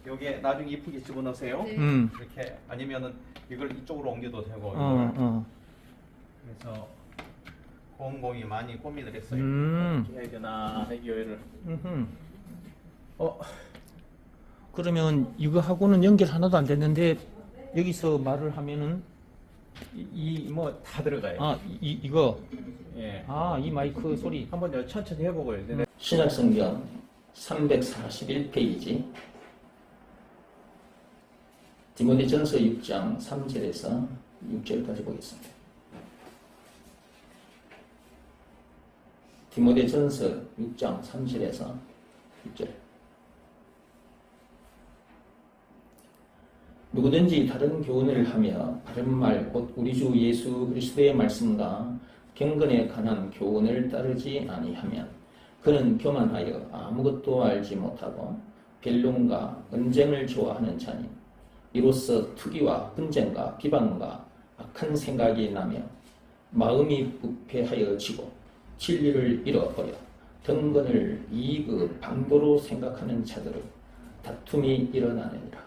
여기에 나중에 이쁘게 집어넣으세요. 네. 이렇게 아니면은 이걸 이쪽으로 옮겨도 되고 그래서 곰곰이 많이 고민을 했어요. 어떻게 해야 되나 이거를. 그러면 이거하고는 연결 하나도 안 됐는데 여기서 말을 하면은 이 뭐 다 들어가요. 이거 예. 이 마이크 소리 한번 요 천천히 해보고요. 네. 신약성경 341페이지 디모데전서 6장 3절에서 6절까지 보겠습니다. 디모데전서 6장 3절에서 6절. 누구든지 다른 교훈을 하며 바른 말 곧 우리 주 예수 그리스도의 말씀과 경건에 관한 교훈을 따르지 아니하면 그는 교만하여 아무것도 알지 못하고 변론과 언쟁을 좋아하는 자니 이로써 투기와 분쟁과 비방과 악한 생각이 나며 마음이 부패하여 지고 진리를 잃어버려 등건을 이익의 방도로 생각하는 자들의 다툼이 일어나느니라.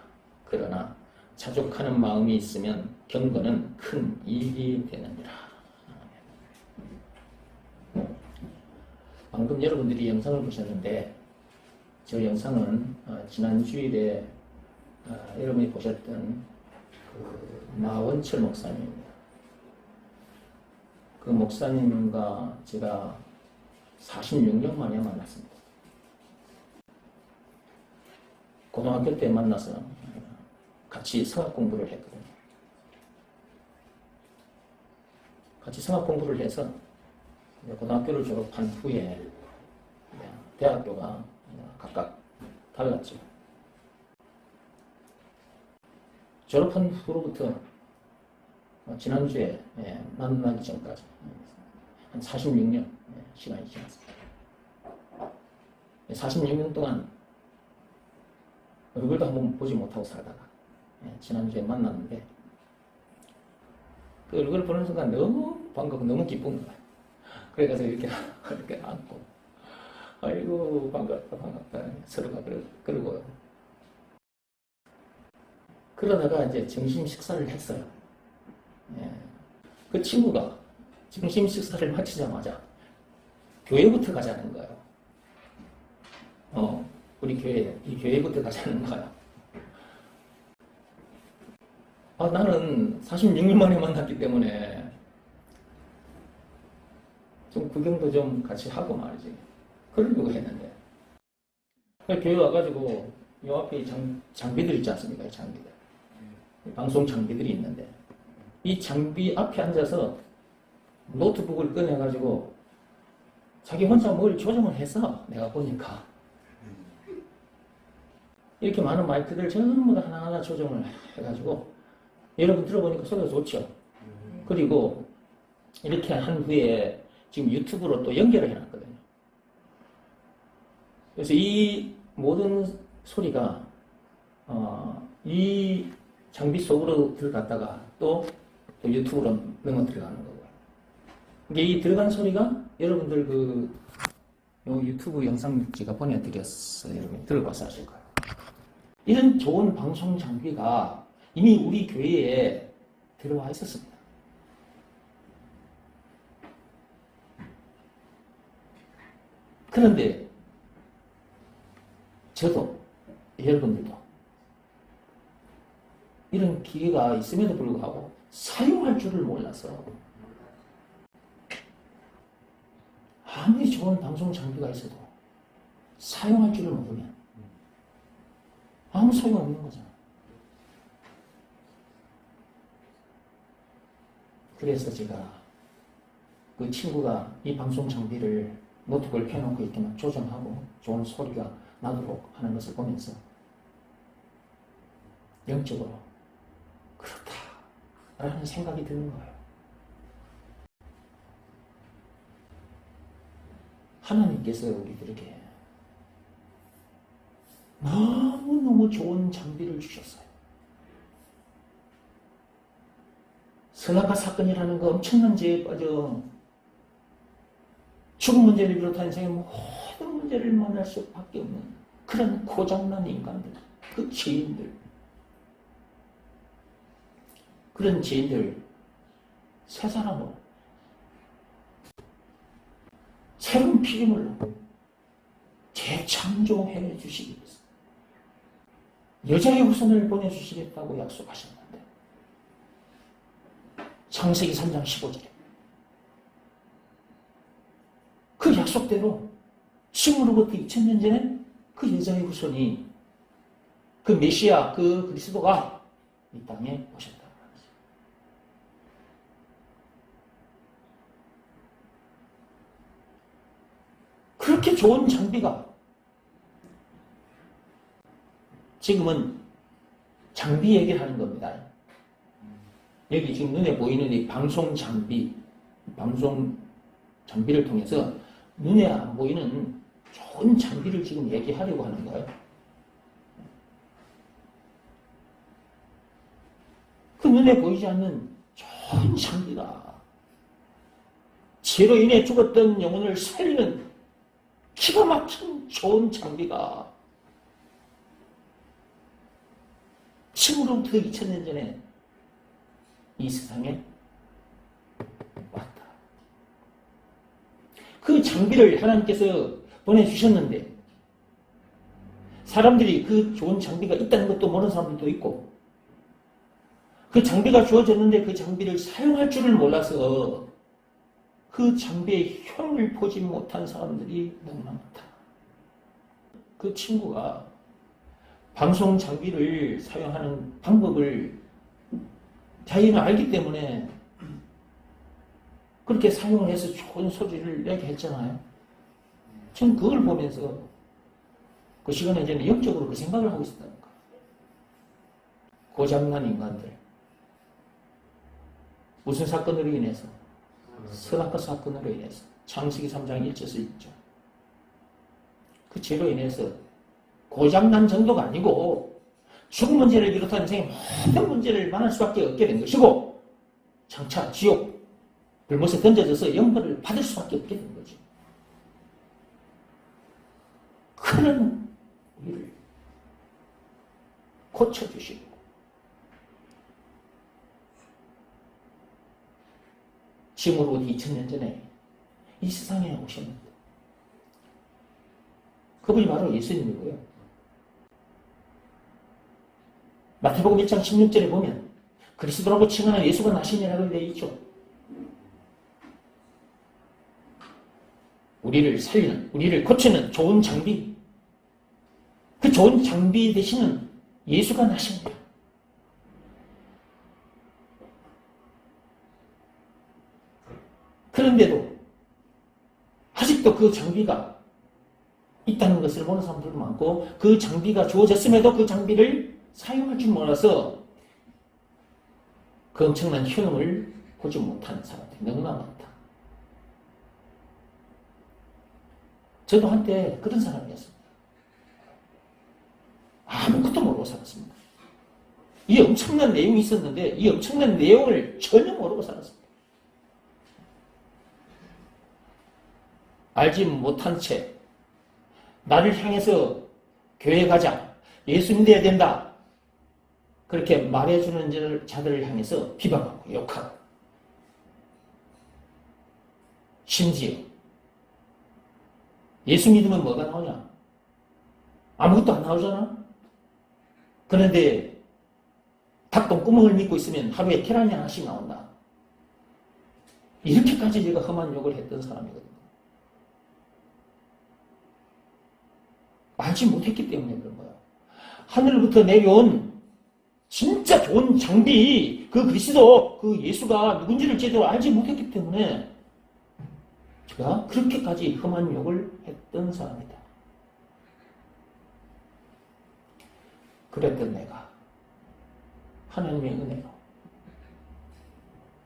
그러나 자족하는 마음이 있으면 경건은 큰 이익이 되느니라. 방금 여러분들이 영상을 보셨는데 저 영상은 지난 주일에 여러분이 보셨던 그 마원철 목사님입니다. 그 목사님과 제가 46년 만에 만났습니다. 고등학교 때 만나서 같이 성악 공부를 했거든요. 같이 성악 공부를 해서 고등학교를 졸업한 후에 대학교가 각각 달랐죠. 졸업한 후로부터 지난주에 만나기 전까지 한 46년 시간이 지났습니다. 46년 동안 얼굴도 한번 보지 못하고 살다가 지난주에 만났는데 그 얼굴을 보는 순간 너무 반갑고 너무 기쁜 거예요. 그래서 이렇게 안고 아이고 반갑다 서로가 그러고 그러다가 이제 점심 식사를 했어요. 그 친구가 점심 식사를 마치자마자 교회부터 가자는 거예요. 우리 이 교회부터 가자는 거야. 나는 46년 만에 만났기 때문에 좀 구경도 좀 같이 하고 말이지. 그러려고 했는데. 교회 와가지고 요 앞에 장비들 있지 않습니까? 장비들. 방송 장비들이 있는데 이 장비 앞에 앉아서 노트북을 꺼내가지고 자기 혼자 뭘 조정을 했어. 내가 보니까. 이렇게 많은 마이크들 전부 다 하나하나 조정을 해가지고 여러분 들어보니까 소리가 좋죠. 그리고 이렇게 한 후에 지금 유튜브로 또 연결을 해놨거든요. 그래서 이 모든 소리가 이 장비 속으로 들어갔다가 또 유튜브로 넘어 들어가는 거고요. 이게 이 들어간 소리가 여러분들 요 유튜브 영상 제가 보내드렸어요. 여러분 들어봐서 아실 거예요. 이런 좋은 방송 장비가 이미 우리 교회에 들어와 있었습니다. 그런데 저도 여러분들도 이런 기회가 있음에도 불구하고 사용할 줄을 몰라서 아무리 좋은 방송 장비가 있어도 사용할 줄을 모르면 아무 소용없는 거잖아. 그래서 제가 그 친구가 이 방송 장비를 노트북을 켜놓고 이렇게 막 조정하고 좋은 소리가 나도록 하는 것을 보면서 영적으로 그렇다라는 생각이 드는 거예요. 하나님께서 우리들에게 너무너무 좋은 장비를 주셨어요. 선악과 사건이라는 거 엄청난 죄에 빠져 죽음 문제를 비롯한 인생의 모든 문제를 만날 수밖에 없는 그런 고장난 인간들. 그 죄인들, 그런 죄인들 새 사람으로 새로운 피조물로 재창조해 주시기 위해서 여자의 후손을 보내주시겠다고 약속하셨는데 창세기 3장 15절에 그 약속대로 지금으로부터 2000년 전에 그 여자의 후손이 그 메시아, 그 그리스도가 이 땅에 오셨다. 그렇게 좋은 장비가 지금은 장비 얘기를 하는 겁니다. 여기 지금 눈에 보이는 이 방송 장비, 방송 장비를 통해서 눈에 안 보이는 좋은 장비를 지금 얘기하려고 하는 거예요. 그 눈에 보이지 않는 좋은 장비가 죄로 인해 죽었던 영혼을 살리는 기가 막힌 좋은 장비가 지금으로부터 2000년 전에 이 세상에 왔다. 그 장비를 하나님께서 보내주셨는데 사람들이 그 좋은 장비가 있다는 것도 모르는 사람들도 있고 그 장비가 주어졌는데 그 장비를 사용할 줄을 몰라서 그 장비의 효능을 보지 못한 사람들이 너무나 많다. 그 친구가 방송 장비를 사용하는 방법을 자기는 알기 때문에 그렇게 사용을 해서 좋은 소리를 내게 했잖아요. 저는 그걸 보면서 그 시간에 저는 영적으로 그 생각을 하고 있었다니까. 고장난 인간들. 무슨 사건으로 인해서? 선악과 사건으로 인해서. 창세기 3장 1절에서 있죠. 그 죄로 인해서 고장난 정도가 아니고 죽음 문제를 비롯한 인생의 모든 문제를 만날 수밖에 없게 된 것이고 장차 지옥 불못에 던져져서 영벌을 받을 수밖에 없게 된 거죠. 그는 우리를 고쳐주시고 지금으로부터 2000년 전에 이 세상에 오셨는데 그분이 바로 예수님이고요. 마태복음 1장 16절에 보면 그리스도라고 칭하는 예수가 나시니라고 되어 있죠. 우리를 살리는, 우리를 고치는 좋은 장비, 그 좋은 장비 되시는 예수가 나십니다. 그런데도 아직도 그 장비가 있다는 것을 모르는 사람들도 많고 그 장비가 주어졌음에도 그 장비를 사용할 줄 몰라서 그 엄청난 효능을 보지 못하는 사람들이 너무나 많다. 저도 한때 그런 사람이었습니다. 아무것도 모르고 살았습니다. 이 엄청난 내용이 있었는데 이 엄청난 내용을 전혀 모르고 살았습니다. 알지 못한 채 나를 향해서 교회 가자, 예수 믿어야 된다 그렇게 말해주는 자들을 향해서 비방하고 욕하고 심지어 예수 믿으면 뭐가 나오냐? 아무것도 안 나오잖아? 그런데 닭똥구멍을 믿고 있으면 하루에 계란이 하나씩 나온다. 이렇게까지 제가 험한 욕을 했던 사람이거든요. 알지 못했기 때문에 그런 거야. 하늘부터 내려온 진짜 좋은 장비, 그 그리스도, 그 예수가 누군지를 제대로 알지 못했기 때문에 제가 그렇게까지 험한 욕을 했던 사람이다. 그랬던 내가 하나님의 은혜로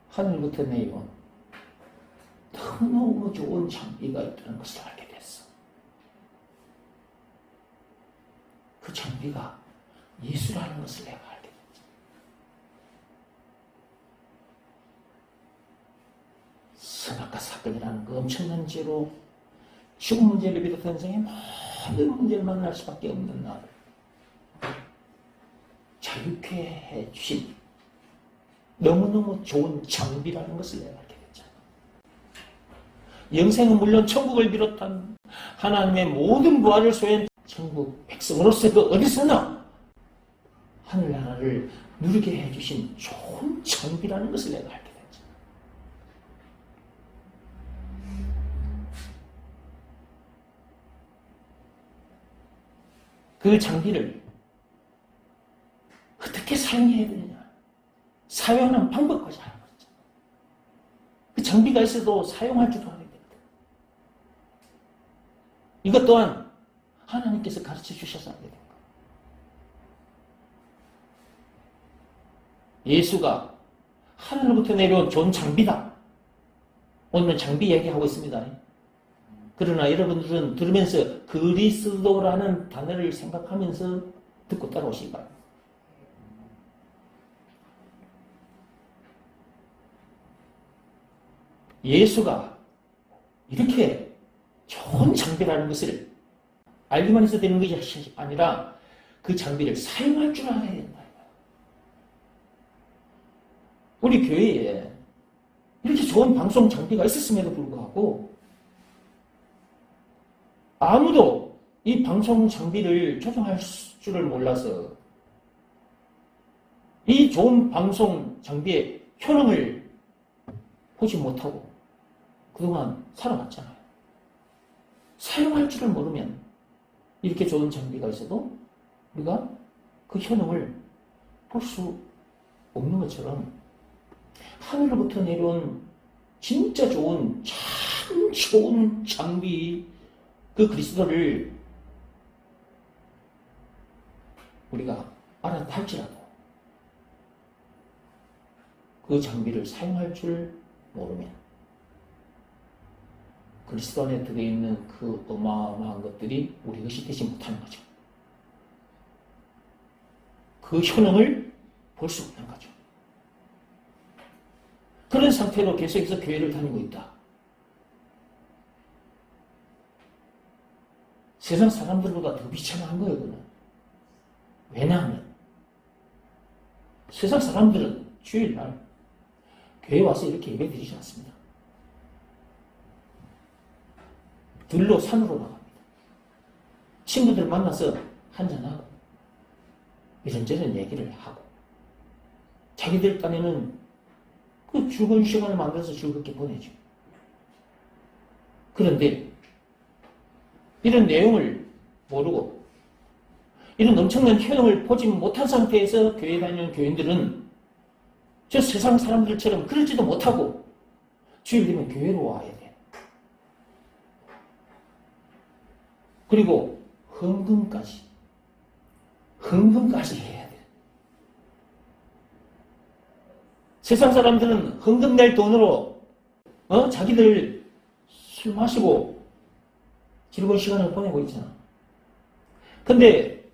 하늘부터 내려온 너무 좋은 장비가 있다는 것을 알게 됐어. 그 장비가 예수라는 것을 내가 알게 됐지. 선악과 사건이라는 그 엄청난 죄로 죽음 문제를 비롯한 인생의 모든 문제를 만날 수밖에 없는 나를 자유케 해주신 너무너무 좋은 장비라는 것을 내가 알게 됐잖아. 영생은 물론 천국을 비롯한 하나님의 모든 부활을 소유한 천국 백성으로서도 어디서나 하늘나라를 누리게 해주신 좋은 장비라는 것을 내가 알게 됐잖아. 그 장비를 어떻게 사용해야 되느냐, 사용하는 방법까지 알고 있잖아. 그 장비가 있어도 사용할 줄도 알아야 됩니다. 이것 또한 하나님께서 가르쳐 주셔서 알게 됩니다. 예수가 하늘로부터 내려온 좋은 장비다. 오늘은 장비 얘기하고 있습니다. 그러나 여러분들은 들으면서 그리스도라는 단어를 생각하면서 듣고 따라오시기 바랍니다. 예수가 이렇게 좋은 장비라는 것을 알기만 해서 되는 것이 아니라 그 장비를 사용할 줄 알아야 된다. 우리 교회에 이렇게 좋은 방송 장비가 있었음에도 불구하고 아무도 이 방송 장비를 조정할 줄을 몰라서 이 좋은 방송 장비의 효능을 보지 못하고 그동안 살아왔잖아요. 사용할 줄을 모르면 이렇게 좋은 장비가 있어도 우리가 그 효능을 볼 수 없는 것처럼 하늘로부터 내려온 진짜 좋은, 참 좋은 장비, 그 그리스도를 우리가 알았다 할지라도 그 장비를 사용할 줄 모르면 그리스도 안에 들어있는 그 어마어마한 것들이 우리 것이 되지 못하는 거죠. 그 효능을 볼 수 없는 거죠. 그런 상태로 계속해서 교회를 다니고 있다. 세상 사람들보다 더 비참한 거예요, 그는. 왜냐하면 세상 사람들은 주일날 교회 와서 이렇게 예배 드리지 않습니다. 들로 산으로 나갑니다. 친구들 만나서 한잔하고 이런저런 얘기를 하고 자기들 딴에는 그 즐거운 시간을 만들어서 즐겁게 보내죠. 그런데 이런 내용을 모르고 이런 엄청난 효능을 보지 못한 상태에서 교회에 다니는 교인들은 저 세상 사람들처럼 그러지도 못하고 주일 되면 교회로 와야 돼. 그리고 헌금까지 해야 돼. 세상 사람들은 헌금 낼 돈으로 자기들 술 마시고 즐거운 시간을 보내고 있잖아. 근데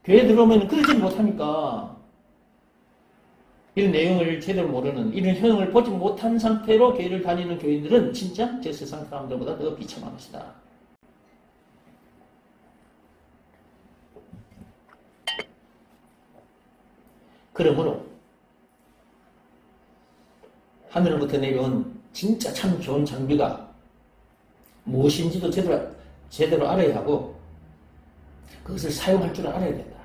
교회 들어오면 그러지 못하니까 이런 내용을 제대로 모르는, 이런 효능을 보지 못한 상태로 교회를 다니는 교인들은 진짜 저 세상 사람들보다 더 비참한 것이다. 그러므로 하늘로부터 내려온 진짜 참 좋은 장비가 무엇인지도 제대로 알아야 하고 그것을 사용할 줄 알아야 된다.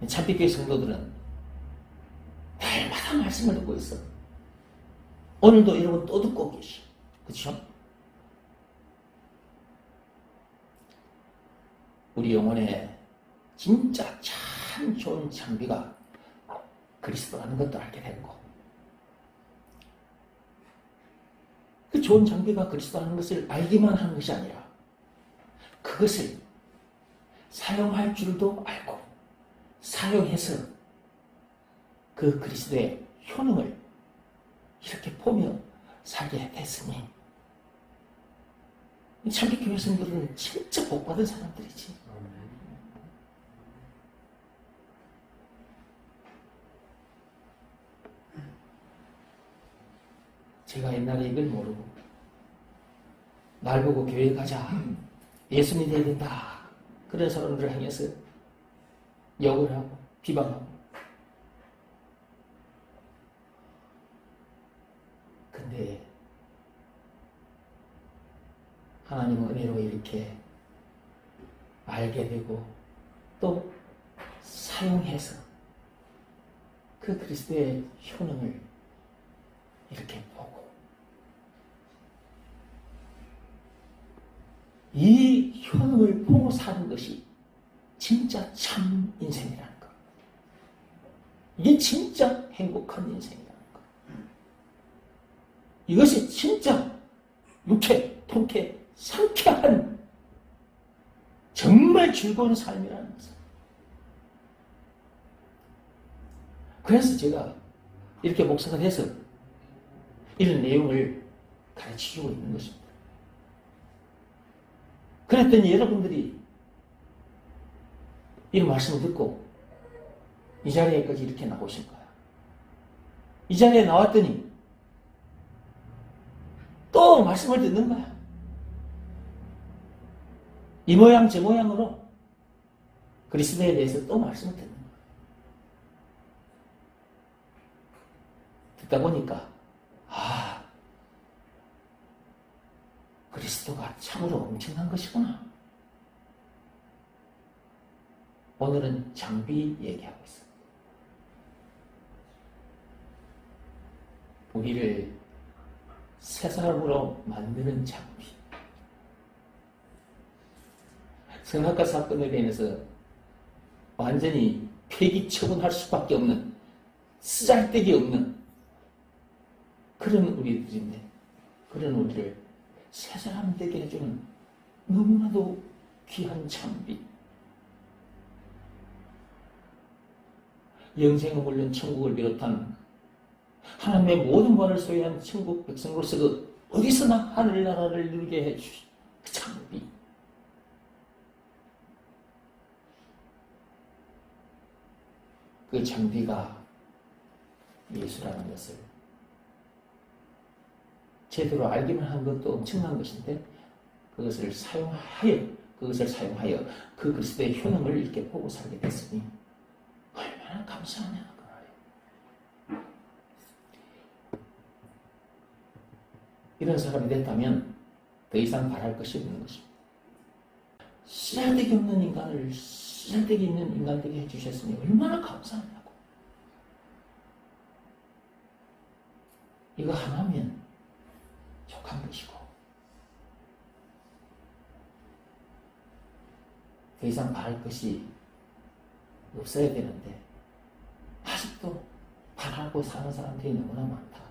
참빛교회 성도들은 날마다 말씀을 듣고 있어. 오늘도 여러분 또 듣고 계시. 그렇죠? 우리 영혼에 진짜 참 좋은 장비가 그리스도라는 것도 알게 됐고 그 좋은 장비가 그리스도라는 것을 알기만 하는 것이 아니라 그것을 사용할 줄도 알고 사용해서 그 그리스도의 효능을 이렇게 보며 살게 됐으니 참빛교회 성도들은 진짜 복받은 사람들이지. 제가 옛날에 이걸 모르고 날 보고 교회 가자, 예수 믿어야 된다 그런 사람들을 향해서 욕을 하고 비방하고. 근데 하나님은 은혜로 이렇게 알게 되고 또 사용해서 그 그리스도의 효능을 이렇게 보고 이 효능을 보고 사는 것이 진짜 참 인생이라는 것. 이게 진짜 행복한 인생이라는 것. 이것이 진짜 육체, 통쾌, 상쾌한 정말 즐거운 삶이라는 것을. 그래서 제가 이렇게 목사가 돼서 이런 내용을 가르치고 있는 것입니다. 그랬더니 여러분들이 이 말씀을 듣고 이 자리에까지 이렇게 나오신 거야. 이 자리에 나왔더니 또 말씀을 듣는 거야. 이 모양 저 모양으로 그리스도에 대해서 또 말씀을 듣는 거야. 듣다 보니까 그리스도가 참으로 엄청난 것이구나. 오늘은 장비 얘기하고 있어. 우리를 새 사람으로 만드는 장비. 성악가 사건으로 인해서 완전히 폐기 처분할 수밖에 없는, 쓰잘데기 없는 그런 우리들인데, 그런 우리를 새 사람 되게 해주는 너무나도 귀한 장비. 영생은 물론 천국을 비롯한 하나님의 모든 권을 소유한 천국 백성으로서 그 어디서나 하늘나라를 누리게 해주신 그 장비. 그 장비가 예수라는 것을 제대로 알기만 한 것도 엄청난 것인데 그것을 사용하여 그 그리스도의 효능을 이렇게 보고 살게 됐으니 얼마나 감사하냐 그 말이에요. 이런 사람이 됐다면 더 이상 바랄 것이 없는 것입니다. 쓰잘데기 없는 인간을 쓰잘데기 있는 인간 되게 해주셨으니 얼마나 감사하냐고. 이거 하나면 족한 것이고 더 이상 바랄 것이 없어야 되는데 아직도 바라고 사는 사람들이 너무나 많다.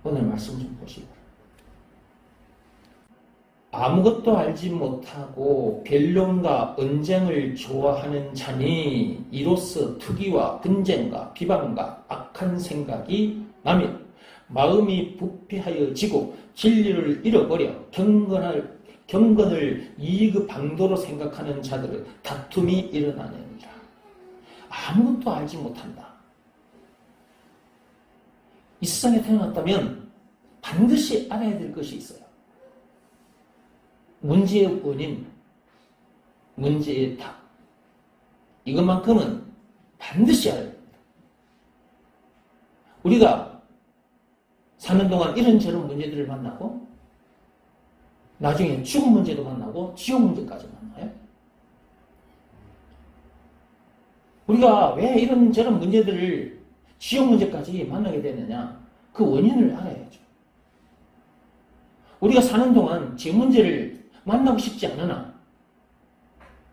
오늘 말씀 좀 보시고 아무것도 알지 못하고 변론과 언쟁을 좋아하는 자니 이로써 투기와 분쟁과 비방과 악한 생각이 나며 마음이 부패하여지고 진리를 잃어버려 경건을 이익의 방도로 생각하는 자들의 다툼이 일어나느니라. 아무것도 알지 못한다. 이 세상에 태어났다면 반드시 알아야 될 것이 있어요. 문제의 원인, 문제의 답. 이것만큼은 반드시 알아야 됩니다. 우리가 사는 동안 이런저런 문제들을 만나고 나중에 죽음 문제도 만나고 지옥 문제까지 만나요. 우리가 왜 이런저런 문제들을 지옥 문제까지 만나게 되느냐? 그 원인을 알아야죠. 우리가 사는 동안 제 문제를 만나고 싶지 않으나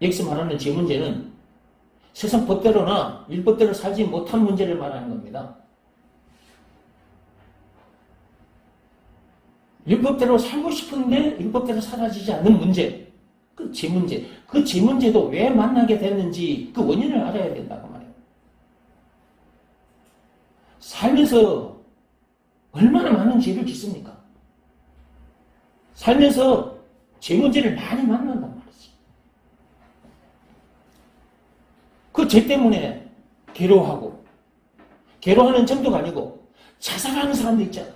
여기서 말하는 제 문제는 세상 법대로나 율법대로 살지 못한 문제를 말하는 겁니다. 율법대로 살고 싶은데 율법대로 사라지지 않는 문제, 그 제 문제, 그 제 문제도 왜 만나게 됐는지 그 원인을 알아야 된다고 말해요. 살면서 얼마나 많은 죄를 짓습니까? 살면서 죄 문제를 많이 만난단 말이지. 그 죄 때문에 괴로워하는 정도가 아니고 자살하는 사람도 있잖아.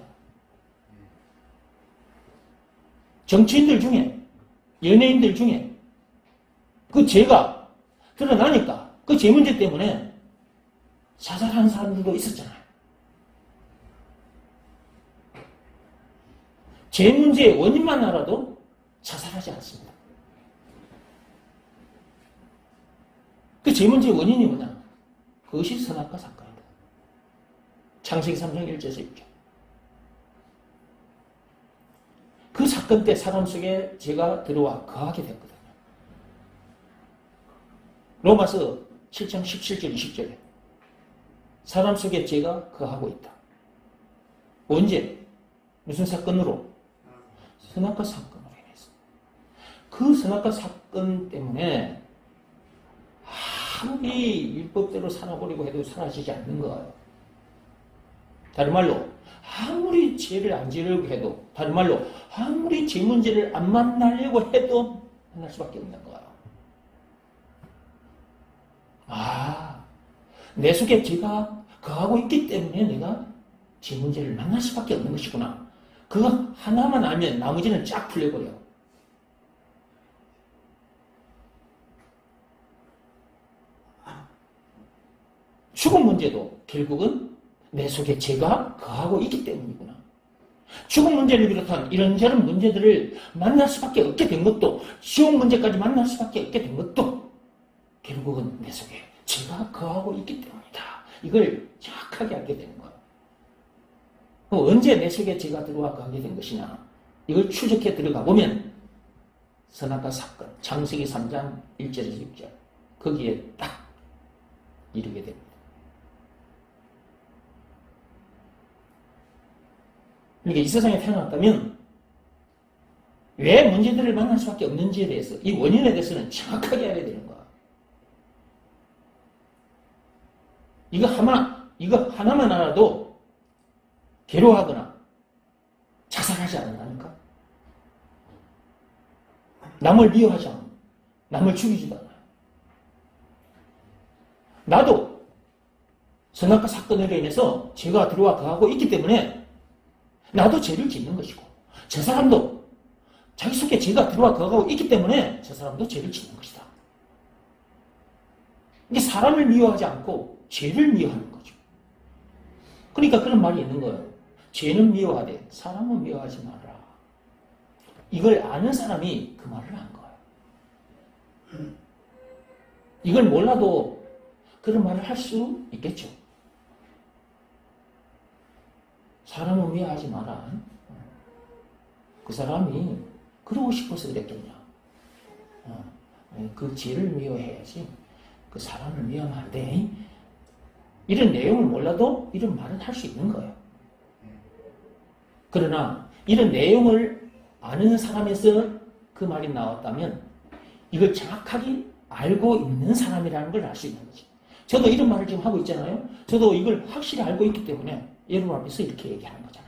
정치인들 중에 연예인들 중에 그 죄가 드러나니까 그 죄 문제 때문에 자살하는 사람들도 있었잖아요. 죄 문제의 원인만 알아도 자살하지 않습니다. 그 죄 문제의 원인이 뭐냐? 그것이 선악과 사건이다. 창세기 3장 1절에서 6절. 그 사건 때 사람 속에 죄가 들어와 거하게 됐거든요. 로마서 7장 17절 20절에 사람 속에 죄가 거하고 있다. 언제? 무슨 사건으로? 선악과 사건으로 인해서. 그 선악과 사건 때문에 아무리 율법대로 살아보려고 해도 사라지지 않는 거예요. 다른 말로 아무리 죄를 안 지으려고 해도, 다른 말로 아무리 죄 문제를 안 만나려고 해도 만날 수밖에 없는 거예요. 내 속에 죄가 거하고 있기 때문에 내가 죄 문제를 만날 수밖에 없는 것이구나. 그거 하나만 알면 나머지는 쫙 풀려버려. 죽음 문제도 결국은 내 속에 죄가 거하고 있기 때문이구나. 죽음 문제를 비롯한 이런저런 문제들을 만날 수밖에 없게 된 것도, 지옥 문제까지 만날 수밖에 없게 된 것도 결국은 내 속에 죄가 거하고 있기 때문이다. 이걸 정확하게 알게 되는 거예요. 언제 내 속에 죄가 들어와 거하게 된 것이냐, 이걸 추적해 들어가 보면 선악과 사건, 창세기 3장 1절에서 6절, 거기에 딱 이르게 됩니다. 그러니까 이 세상에 태어났다면 왜 문제들을 만날 수밖에 없는지에 대해서, 이 원인에 대해서는 정확하게 알아야 되는 거야. 이거 하나만 알아도 괴로워하거나 자살하지 않는다니까. 남을 미워하지 않아. 남을 죽이지도 않아요. 나도 선악과 사건으로 인해서 죄가 들어와 거하고 있기 때문에 나도 죄를 짓는 것이고, 저 사람도 자기 속에 죄가 들어와 거하고 있기 때문에 저 사람도 죄를 짓는 것이다. 이게 사람을 미워하지 않고 죄를 미워하는 거죠. 그러니까 그런 말이 있는 거예요. 죄는 미워하되 사람은 미워하지 말라. 이걸 아는 사람이 그 말을 한 거예요. 이걸 몰라도 그런 말을 할 수 있겠죠. 사람은 미워하지 마라. 그 사람이 그러고 싶어서 그랬겠냐. 그 죄를 미워해야지. 그 사람을 미워하면 안 돼. 이런 내용을 몰라도 이런 말은 할 수 있는 거예요. 그러나 이런 내용을 아는 사람에서 그 말이 나왔다면 이걸 정확하게 알고 있는 사람이라는 걸 알 수 있는 거지. 저도 이런 말을 지금 하고 있잖아요. 저도 이걸 확실히 알고 있기 때문에 여러분 앞에서 이렇게 얘기하는 거잖아.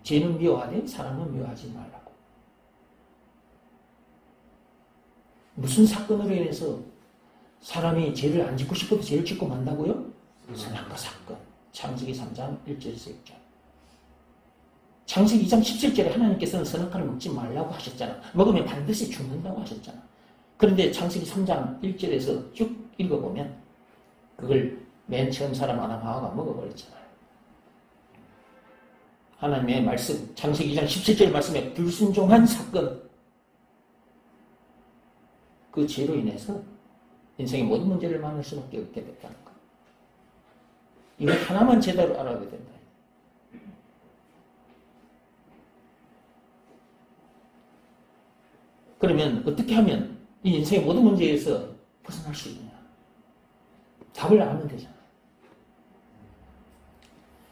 죄는 미워하되 사람은 미워하지 말라고. 무슨 사건으로 인해서 사람이 죄를 안 짓고 싶어도 죄를 짓고 만다고요? 선악과 사건. 창세기 3장 1절에서 6절. 창세기 2장 17절에 하나님께서는 선악과를 먹지 말라고 하셨잖아. 먹으면 반드시 죽는다고 하셨잖아. 그런데 창세기 3장 1절에서 쭉 읽어보면 그걸 맨 처음 사람 아담 하와가 먹어버렸잖아요. 하나님의 말씀, 창세기 2장 17절 말씀에 불순종한 사건, 그 죄로 인해서 인생의 모든 문제를 만날 수밖에 없게 됐다는 것. 이거 하나만 제대로 알아야 된다. 그러면 어떻게 하면 이 인생의 모든 문제에서 벗어날 수 있느냐? 답을 알면 되잖아요.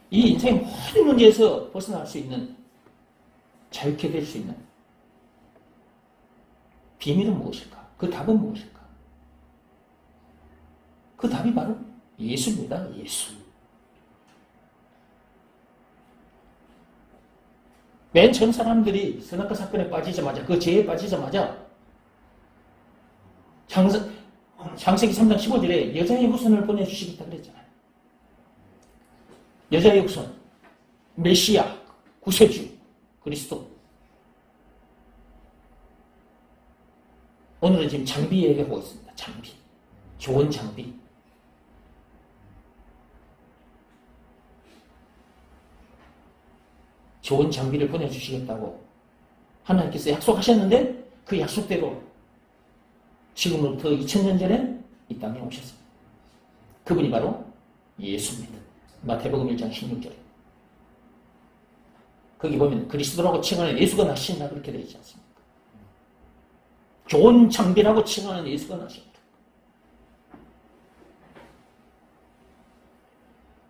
이 인생의 모든 문제에서 벗어날 수 있는, 자유케 될 수 있는 비밀은 무엇일까? 그 답은 무엇일까? 그 답이 바로 예수입니다. 예수. 맨 처음 사람들이 선악과 사건에 빠지자마자, 그 죄에 빠지자마자 창세기 3장 15절에 여자의 후손을 보내주시겠다 그랬잖아요. 여자의 후손, 메시아, 구세주, 그리스도. 오늘은 지금 장비 얘기하고 있습니다. 장비. 좋은 장비. 좋은 장비를 보내주시겠다고 하나님께서 약속하셨는데 그 약속대로 지금부터 2000년 전에 이 땅에 오셨습니다. 그분이 바로 예수입니다. 마태복음 1장 16절에. 거기 보면 그리스도라고 칭하는 예수가 나신다 그렇게 되어 있지 않습니까? 좋은 장비라고 칭하는 예수가 나신다.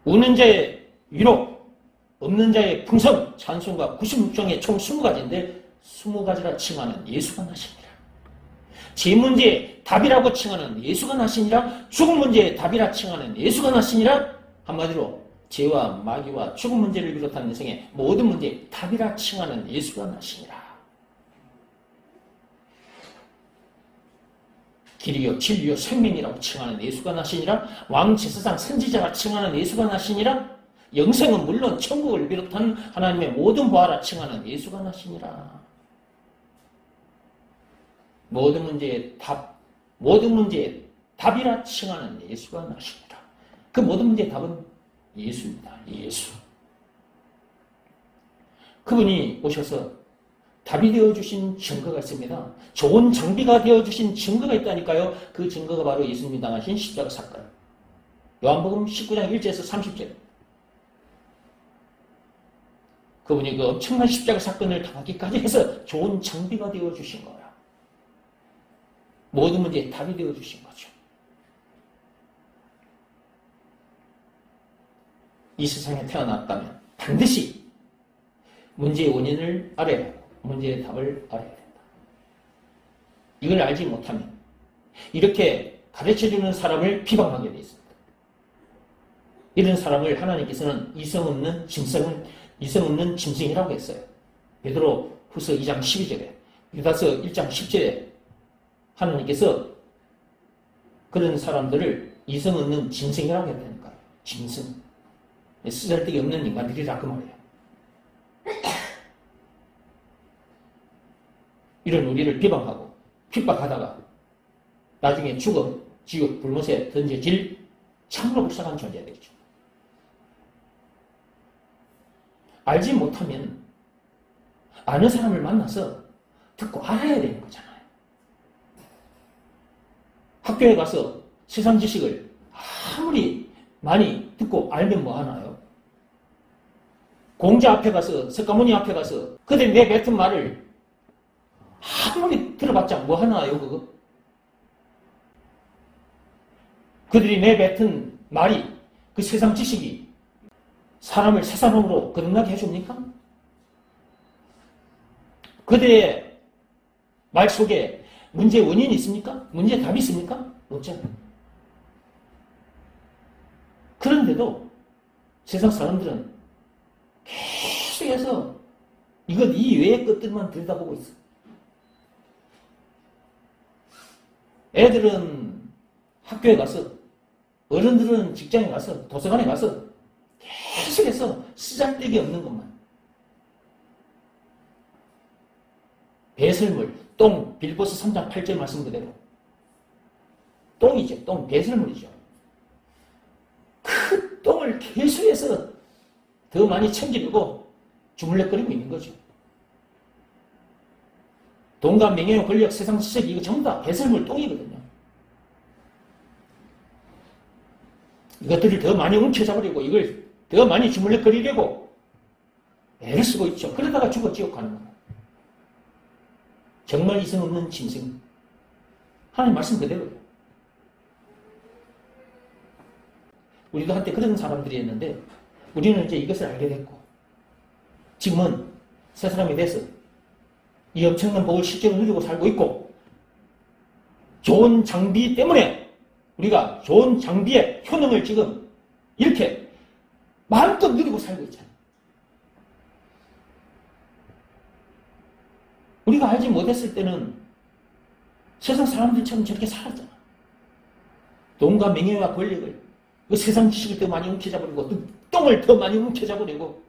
우는 자의 위로, 없는 자의 풍성, 찬송가 96종의 총 20가지인데 20가지라 칭하는 예수가 나시니라. 죄 문제의 답이라고 칭하는 예수가 나시니라. 죽음 문제의 답이라 칭하는 예수가 나시니라. 한마디로 죄와 마귀와 죽음 문제를 비롯한 인생의 모든 문제의 답이라 칭하는 예수가 나시니라. 길이요 진리요 생명이라고 칭하는 예수가 나시니라. 왕제사장 선지자라 칭하는 예수가 나시니라. 영생은 물론 천국을 비롯한 하나님의 모든 보화라 칭하는 예수가 나시니라. 모든 문제의 답, 모든 문제의 답이라 칭하는 예수가 나시니라. 그 모든 문제의 답은 예수입니다. 예수. 그분이 오셔서 답이 되어주신 증거가 있습니다. 좋은 장비가 되어주신 증거가 있다니까요. 그 증거가 바로 예수님이 당하신 십자가 사건. 요한복음 19장 1절에서 30절. 그분이 그 엄청난 십자가 사건을 당하기까지 해서 좋은 장비가 되어주신 거야. 모든 문제에 답이 되어주신 거죠. 이 세상에 태어났다면 반드시 문제의 원인을 알아야 하고 문제의 답을 알아야 된다. 이걸 알지 못하면 이렇게 가르쳐주는 사람을 비방하게 되어 있습니다. 이런 사람을 하나님께서는 이성 없는 짐승이라고 했어요. 베드로 후서 2장 12절에 유다서 1장 10절에 하나님께서 그런 사람들을 이성 없는 짐승이라고 했다니까요. 짐승. 쓰잘데기 없는 인간들이라 그 말이에요. 이런 우리를 비방하고 핍박하다가 나중에 죽어 지옥 불못에 던져질 참으로 불쌍한 존재들이죠. 알지 못하면 아는 사람을 만나서 듣고 알아야 되는 거잖아요. 학교에 가서 세상 지식을 아무리 많이 듣고 알면 뭐 하나요? 공자 앞에 가서, 석가모니 앞에 가서 그들이 내뱉은 말을 아무리 들어봤자 뭐 하나요, 그거? 그들이 내뱉은 말이, 그 세상 지식이 사람을 새 사람으로 거듭나게 해줍니까? 그들의 말 속에 문제의 원인이 있습니까? 문제의 답이 있습니까? 없잖아요. 그런데도 세상 사람들은 계속해서 이것 이외의 것들만 들여다보고 있어. 애들은 학교에 가서, 어른들은 직장에 가서, 도서관에 가서 계속해서 쓰잘데기 없는 것만. 배설물, 똥, 빌보스 3장 8절 말씀 그대로. 똥이죠. 똥, 배설물이죠. 그 똥을 계속해서 더 많이 챙기려고 주물럭거리고 있는 거죠. 돈과 명예와 권력, 세상 지식 이거 전부 다 배설물 똥이거든요. 이것들을 더 많이 움켜잡으려고 이걸 더 많이 주물럭거리려고 애를 쓰고 있죠. 그러다가 죽어 지옥 가는 거예요. 정말 이성 없는 짐승. 하나님 말씀 그대로예요. 우리도 한때 그런 사람들이었는데 우리는 이제 이것을 알게 됐고 지금은 새 사람이 돼서 이 엄청난 복을 실제로 누리고 살고 있고 좋은 장비 때문에 우리가 좋은 장비의 효능을 지금 이렇게 마음껏 누리고 살고 있잖아요. 우리가 알지 못했을 때는 세상 사람들처럼 저렇게 살았잖아. 돈과 명예와 권력을, 그 세상 지식을 더 많이 움켜잡으려고, 똥을 더 많이 움켜잡으려고.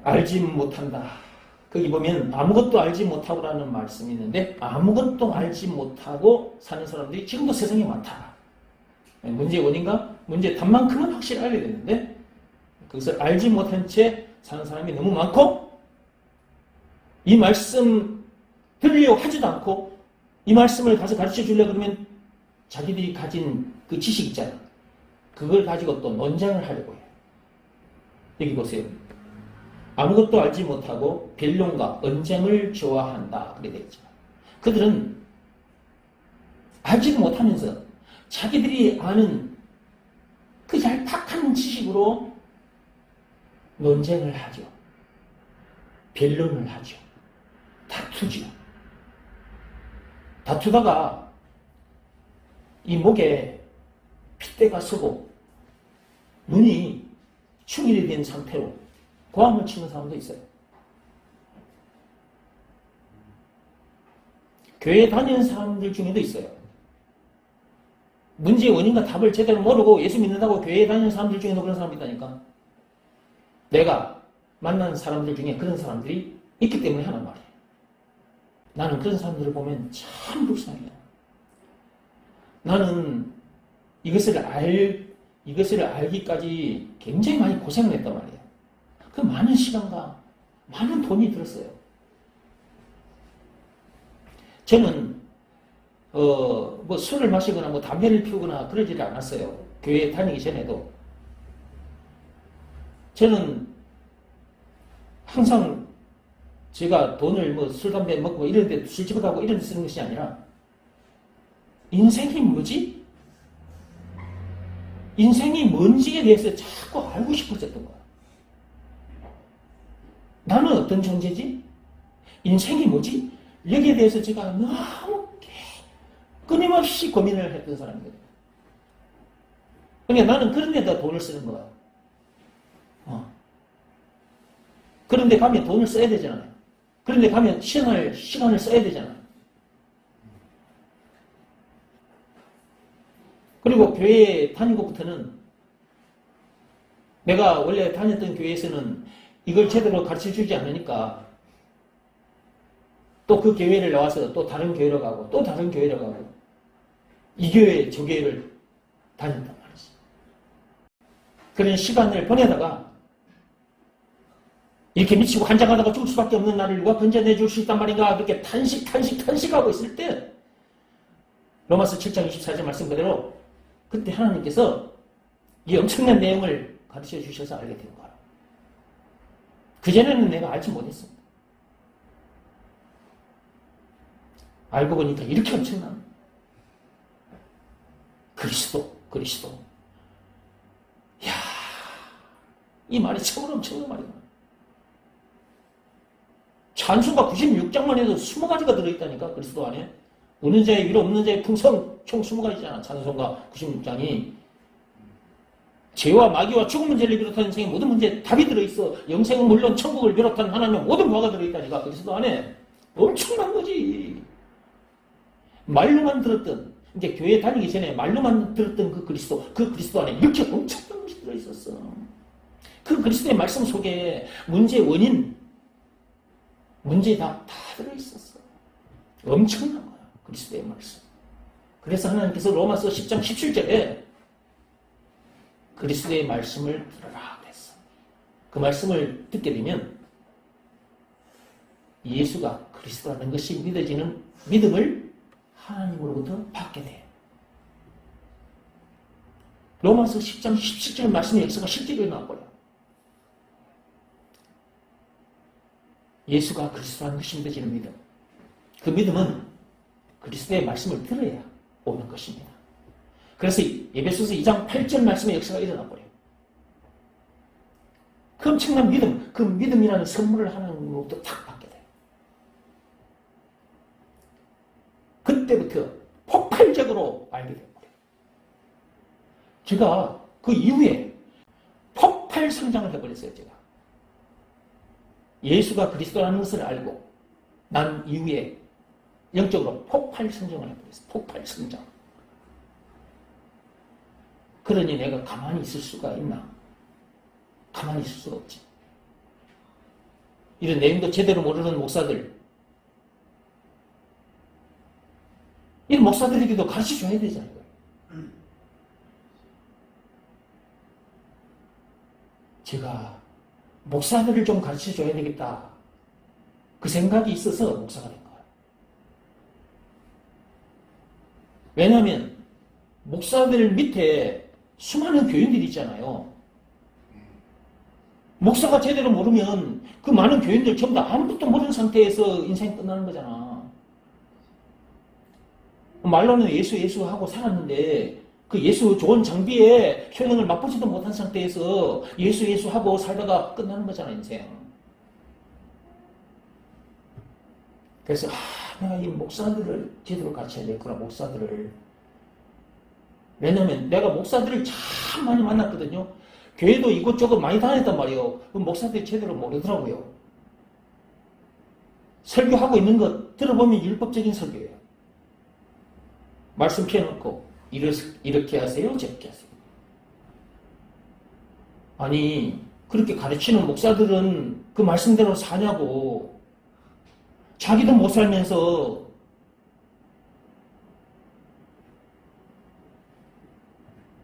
알지 못한다. 거기 보면 아무것도 알지 못하고라는 말씀이 있는데 아무것도 알지 못하고 사는 사람들이 지금도 세상에 많다. 문제의 원인과 문제의 답만큼은 확실히 알게 되는데 그것을 알지 못한 채 사는 사람이 너무 많고 이 말씀 들으려고 하지도 않고 이 말씀을 가서 가르쳐 주려고 그러면 자기들이 가진 그 지식 있잖아. 그걸 가지고 또 논쟁을 하려고 해요. 여기 보세요. 아무것도 알지 못하고 변론과 언쟁을 좋아한다. 그래 되어 있잖아. 그들은 알지도 못하면서 자기들이 아는 그 얄팍한 지식으로 논쟁을 하죠. 변론을 하죠. 다투죠. 다투다가 이 목에 핏대가 서고 눈이 충혈이 된 상태로 고함을 치는 사람도 있어요. 교회 다니는 사람들 중에도 있어요. 문제의 원인과 답을 제대로 모르고 예수 믿는다고 교회에 다니는 사람들 중에도 그런 사람이 있다니까. 내가 만난 사람들 중에 그런 사람들이 있기 때문에 하는 말이에요. 나는 그런 사람들을 보면 참 불쌍해요. 나는 이것을 알기까지 굉장히 많이 고생을 했단 말이에요. 그 많은 시간과 많은 돈이 들었어요. 저는 뭐 술을 마시거나 뭐 담배를 피우거나 그러지 않았어요. 교회에 다니기 전에도. 저는 항상 제가 돈을 뭐 술, 담배 먹고 이런 데 술집에 가고 이런 데 쓰는 것이 아니라 인생이 뭐지? 인생이 뭔지에 대해서 자꾸 알고 싶었던 거야. 나는 어떤 존재지? 인생이 뭐지? 여기에 대해서 제가 너무 끊임없이 고민을 했던 사람이거든요. 그러니까 나는 그런 데다 돈을 쓰는 거야. 그런 데 가면 돈을 써야 되잖아요. 그런 데 가면 시간을 써야 되잖아요. 그리고 교회에 다니고부터는 내가 원래 다녔던 교회에서는 이걸 제대로 가르쳐 주지 않으니까 또 그 교회를 나와서 또 다른 교회로 가고 또 다른 교회로 가고 이 교회 저 교회를 다닌단 말이지. 그런 시간을 보내다가 이렇게 미치고 한장하다가 죽을 수밖에 없는 나를 누가 건져내 줄 수 있단 말인가 그렇게 탄식하고 있을 때 로마서 7장 24절 말씀 그대로 그때 하나님께서 이 엄청난 내용을 가르쳐 주셔서 알게 된 거야. 그전에는 내가 알지 못했습니다. 알고 보니까 이렇게 엄청난 그리스도. 이야, 이 말이 참으로 엄청난 말이야. 찬송가 96장만 해도 20가지가 들어있다니까, 그리스도 안에. 없는 자의 위로 없는 자의 풍성, 총 20가지잖아, 찬송가 96장이. 죄와 마귀와 죽음 문제를 비롯한 인생의 모든 문제에 답이 들어있어. 영생은 물론 천국을 비롯한 하나님의 모든 바가 들어있다니까, 그리스도 안에. 엄청난 거지. 말로만 들었던, 이제 교회 다니기 전에 말로만 들었던 그 그리스도 안에 이렇게 엄청난 것이 들어있었어. 그 그리스도의 말씀 속에 문제의 원인, 문제의 답 다 들어있었어. 엄청난 거야, 그리스도의 말씀. 그래서 하나님께서 로마서 10장 17절에 그리스도의 말씀을 들어라 그랬어. 그 말씀을 듣게 되면 예수가 그리스도라는 것이 믿어지는 믿음을 하나님으로부터 받게 돼. 로마서 10장 17절 말씀의 역사가 실제로 나와버려. 예수가 그리스도라는 것이 믿어지는 믿음. 그 믿음은 그리스도의 말씀을 들어야 오는 것입니다. 그래서 에베소서 2장 8절 말씀의 역사가 일어나버려요. 그 엄청난 믿음, 그 믿음이라는 선물을 하나님으로부터 탁 받게 돼요. 그때부터 폭발적으로 알게 돼버려요. 제가 그 이후에 폭발 성장을 해버렸어요, 제가. 예수가 그리스도라는 것을 알고 난 이후에 영적으로 폭발 성장을 해버렸어요. 폭발 성장. 그러니 내가 가만히 있을 수가 있나? 가만히 있을 수가 없지. 이런 내용도 제대로 모르는 목사들, 이런 목사들에게도 가르쳐줘야 되잖아요. 제가 목사들을 좀 가르쳐줘야 되겠다, 그 생각이 있어서 목사가 된 거예요. 왜냐하면 목사들 밑에 수많은 교인들이 있잖아요. 목사가 제대로 모르면 그 많은 교인들 전부 다 아무것도 모르는 상태에서 인생이 끝나는 거잖아. 말로는 예수 예수 하고 살았는데 그 예수 좋은 장비에 효능을 맛보지도 못한 상태에서 예수 예수 하고 살다가 끝나는 거잖아, 인생. 그래서 내가 이 목사들을 제대로 가르쳐야 되겠구나, 목사들을. 왜냐면 내가 목사들을 참 많이 만났거든요. 교회도 이곳저곳 많이 다녔단 말이에요. 그럼 목사들이 제대로 모르더라고요. 설교하고 있는 것 들어보면 율법적인 설교예요. 말씀 펴놓고 이렇게 하세요, 저렇게 하세요. 아니, 그렇게 가르치는 목사들은 그 말씀대로 사냐고. 자기도 못 살면서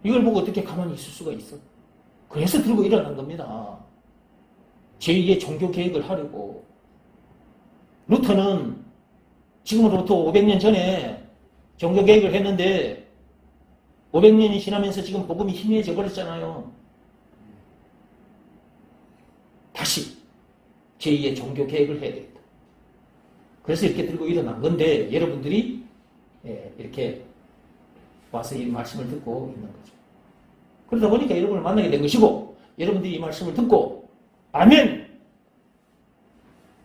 이걸 보고 어떻게 가만히 있을 수가 있어? 그래서 들고 일어난 겁니다. 제2의 종교 개혁을 하려고. 루터는 지금으로부터 500년 전에 종교 개혁을 했는데 500년이 지나면서 지금 복음이 희미해져 버렸잖아요. 다시 제2의 종교 개혁을 해야 되겠다. 그래서 이렇게 들고 일어난 건데 여러분들이 이렇게 와서 이 말씀을 듣고 있는 거죠. 그러다 보니까 여러분을 만나게 된 것이고, 여러분들이 이 말씀을 듣고 아멘!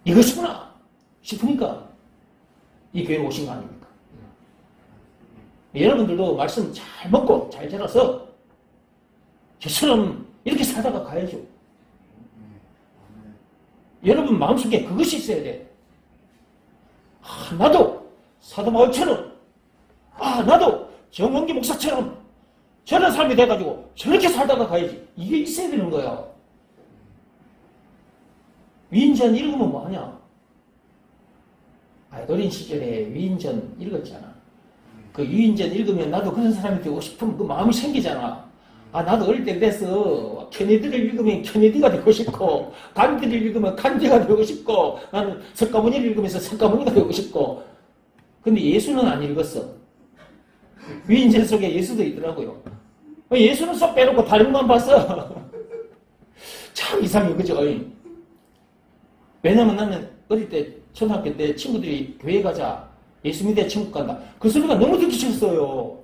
이것이구나! 싶으니까 이 교회로 오신 거 아닙니까? 여러분들도 말씀 잘 먹고 잘 자라서 저처럼 이렇게 살다가 가야죠. 여러분 마음속에 그것이 있어야 돼. 나도 사도 바울처럼, 나도 정원기 목사처럼 저런 삶이 돼가지고 저렇게 살다가 가야지. 이게 있어야 되는 거야. 위인전 읽으면 뭐하냐? 어린 시절에 위인전 읽었잖아. 그 위인전 읽으면 나도 그런 사람이 되고 싶은 그 마음이 생기잖아. 나도 어릴 때 그래서 케네디를 읽으면 케네디가 되고 싶고, 간디를 읽으면 간디가 되고 싶고, 나는 석가모니를 읽으면서 석가모니가 되고 싶고. 근데 예수는 안 읽었어. 위인전 속에 예수도 있더라고요. 예수는 쏙 빼놓고 다른 것만 봤어. 참 이상해, 그죠? 왜냐면 나는 어릴 때, 초등학교 때 친구들이 교회 가자, 예수 믿어야 천국 간다. 그 소리가 너무 듣기 싫었어요.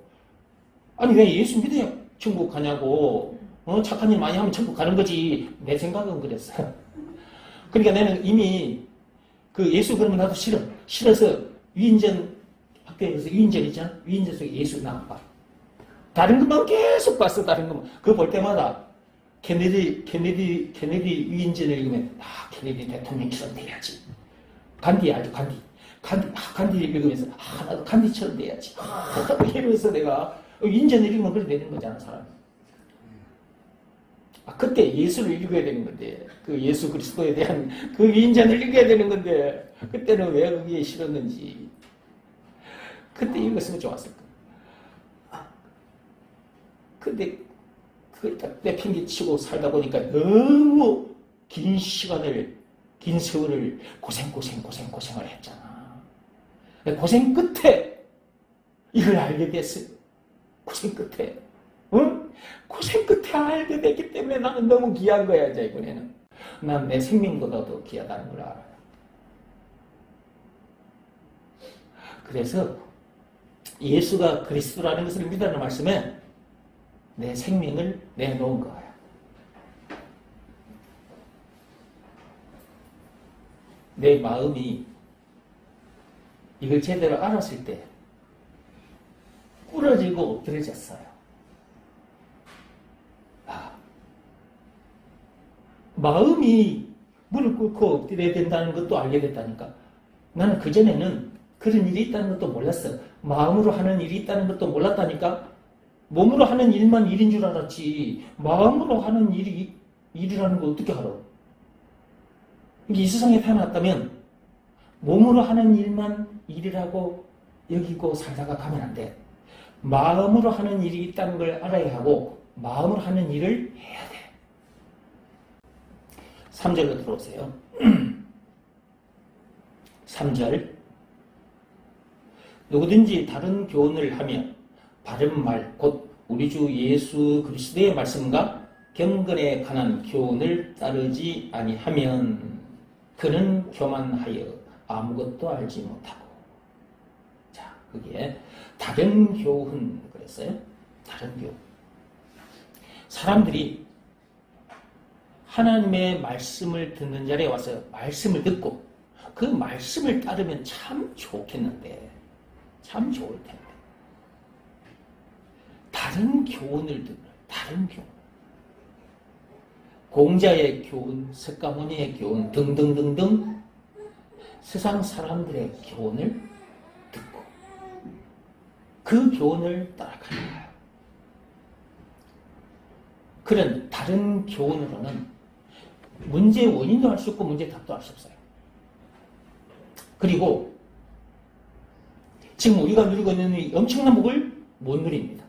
아니, 왜 예수 믿어야 천국 가냐고. 착한 일 많이 하면 천국 가는 거지. 내 생각은 그랬어. 그러니까 나는 이미 그 예수 그러면 나도 싫어서 위인전 학교에서 위인전 있잖아. 위인전 속에 예수 나안 봐. 다른 것만 계속 봤어, 다른 것만. 그거 볼 때마다 케네디 위인전을 읽으면, 케네디 대통령처럼 돼야지. 간디 알죠, 간디. 간디를 읽으면서, 나도 간디처럼 돼야지. 이러면서 내가, 위인전을 읽으면 그래 되는 거잖아, 사람이. 그때 예수를 읽어야 되는 건데, 그 예수 그리스도에 대한 그 위인전을 읽어야 되는 건데, 그때는 왜 그게 싫었는지. 그때 읽었으면 좋았을 거야. 근데 그걸 딱 내팽개치고 살다 보니까 너무 긴 세월을 고생을 했잖아. 고생 끝에 이걸 알게 됐어요. 고생 끝에. 응? 고생 끝에 알게 됐기 때문에 나는 너무 귀한 거야, 이제 이번에는. 난 내 생명보다도 귀하다는 걸 알아요. 그래서 예수가 그리스도라는 것을 믿으라는 말씀에 내 생명을 내놓은 거야. 내 마음이 이걸 제대로 알았을 때 부러지고 엎드려졌어요. 마음이 무릎 꿇고 엎드려야 된다는 것도 알게 됐다니까. 나는 그전에는 그런 일이 있다는 것도 몰랐어. 마음으로 하는 일이 있다는 것도 몰랐다니까. 몸으로 하는 일만 일인 줄 알았지 마음으로 하는 일이라는 거 어떻게 알아? 이 세상에 태어났다면 몸으로 하는 일만 일이라고 여기고 살다가 가면 안 돼. 마음으로 하는 일이 있다는 걸 알아야 하고 마음으로 하는 일을 해야 돼. 3절로 들어오세요. 3절 누구든지 다른 교훈을 하며 바른 말 곧 우리 주 예수 그리스도의 말씀과 경건에 관한 교훈을 따르지 아니하면 그는 교만하여 아무것도 알지 못하고. 자, 그게 다른 교훈 그랬어요. 다른 교훈. 사람들이 하나님의 말씀을 듣는 자리에 와서 말씀을 듣고 그 말씀을 따르면 참 좋겠는데, 참 좋을 텐데. 다른 교훈을 듣는, 다른 교훈. 공자의 교훈, 석가모니의 교훈 등등등등 세상 사람들의 교훈을 듣고 그 교훈을 따라가는 거예요. 그런 다른 교훈으로는 문제의 원인도 알 수 없고 문제의 답도 알 수 없어요. 그리고 지금 우리가 누리고 있는 이 엄청난 복을 못 누립니다.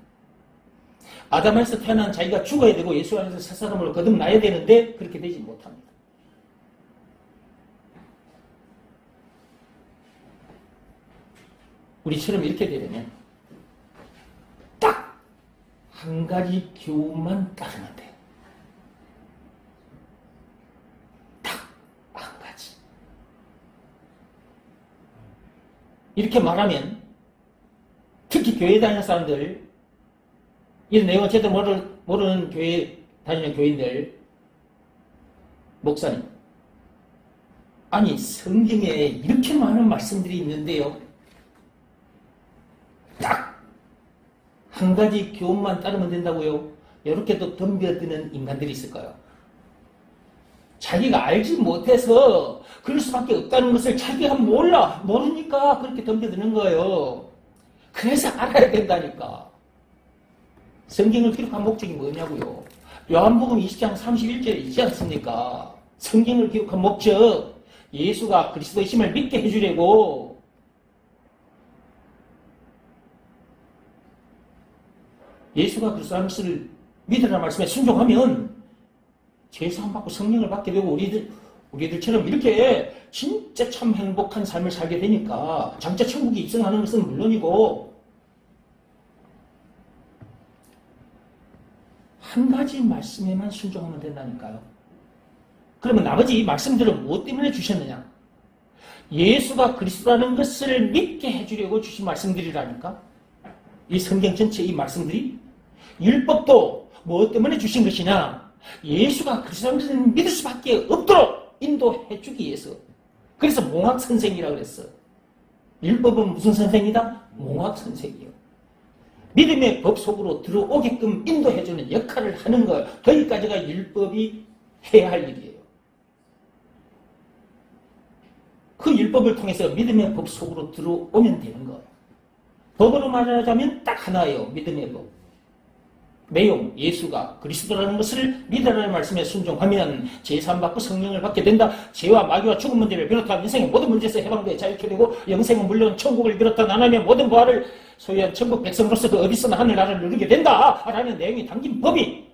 아담에서 태어난 자기가 죽어야 되고 예수 안에서 새 사람으로 거듭나야 되는데 그렇게 되지 못합니다. 우리처럼 이렇게 되려면 딱 한 가지 교훈만 따르면 돼요. 딱 한 가지. 이렇게 말하면 특히 교회 다니는 사람들, 이런 내용을 제대로 모르는 교회 다니는 교인들, 목사님, 아니 성경에 이렇게 많은 말씀들이 있는데요, 딱 한 가지 교훈만 따르면 된다고요? 이렇게 또 덤벼드는 인간들이 있을까요? 자기가 알지 못해서 그럴 수밖에 없다는 것을 자기가 모르니까 그렇게 덤벼드는 거예요. 그래서 알아야 된다니까. 성경을 기록한 목적이 뭐냐고요? 요한복음 20장 31절에 있지 않습니까? 성경을 기록한 목적, 예수가 그리스도이심을 믿게 해주려고. 예수가 그리스도라는 것을 믿으라는 말씀에 순종하면 죄사함 받고 성령을 받게 되고 우리들처럼 이렇게 진짜 참 행복한 삶을 살게 되니까 장차 천국에 입성하는 것은 물론이고 한 가지 말씀에만 순종하면 된다니까요. 그러면 나머지 말씀들은 무엇 때문에 주셨느냐? 예수가 그리스도라는 것을 믿게 해주려고 주신 말씀들이라니까. 이 성경 전체 이 말씀들이 율법도 무엇 때문에 주신 것이냐? 예수가 그리스도라는 것을 믿을 수밖에 없도록 인도해 주기 위해서. 그래서 몽학 선생이라고 그랬어. 율법은 무슨 선생이다? 몽학 선생이요. 믿음의 법 속으로 들어오게끔 인도해주는 역할을 하는 것, 거기까지가 율법이 해야 할 일이에요. 그 율법을 통해서 믿음의 법 속으로 들어오면 되는 거예요. 법으로 말하자면 딱 하나예요. 믿음의 법. 내용, 예수가 그리스도라는 것을 믿으라는 말씀에 순종하면 죄사함 받고 성령을 받게 된다. 죄와 마귀와 죽음 문제를 비롯한 인생의 모든 문제에서 해방되어 자유케 되고 영생은 물론 천국을 비롯한 하나님의 모든 부활을 소유한 천국 백성으로서 그 어디서나 하늘나라를 누리게 된다 라는 내용이 담긴 법이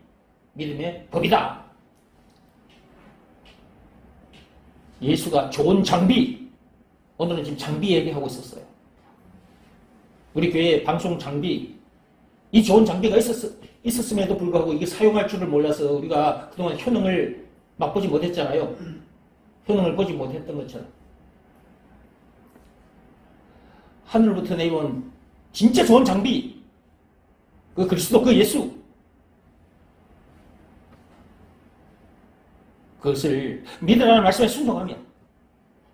믿음의 법이다. 예수가 좋은 장비, 오늘은 지금 장비 얘기하고 있었어요. 우리 교회 방송 장비, 이 좋은 장비가 있었음에도 불구하고 이게 사용할 줄을 몰라서 우리가 그동안 효능을 맛보지 못했잖아요. 효능을 보지 못했던 것처럼. 하늘로부터 내려온 진짜 좋은 장비, 그 그리스도, 그 예수, 그것을 믿으라는 말씀에 순종하면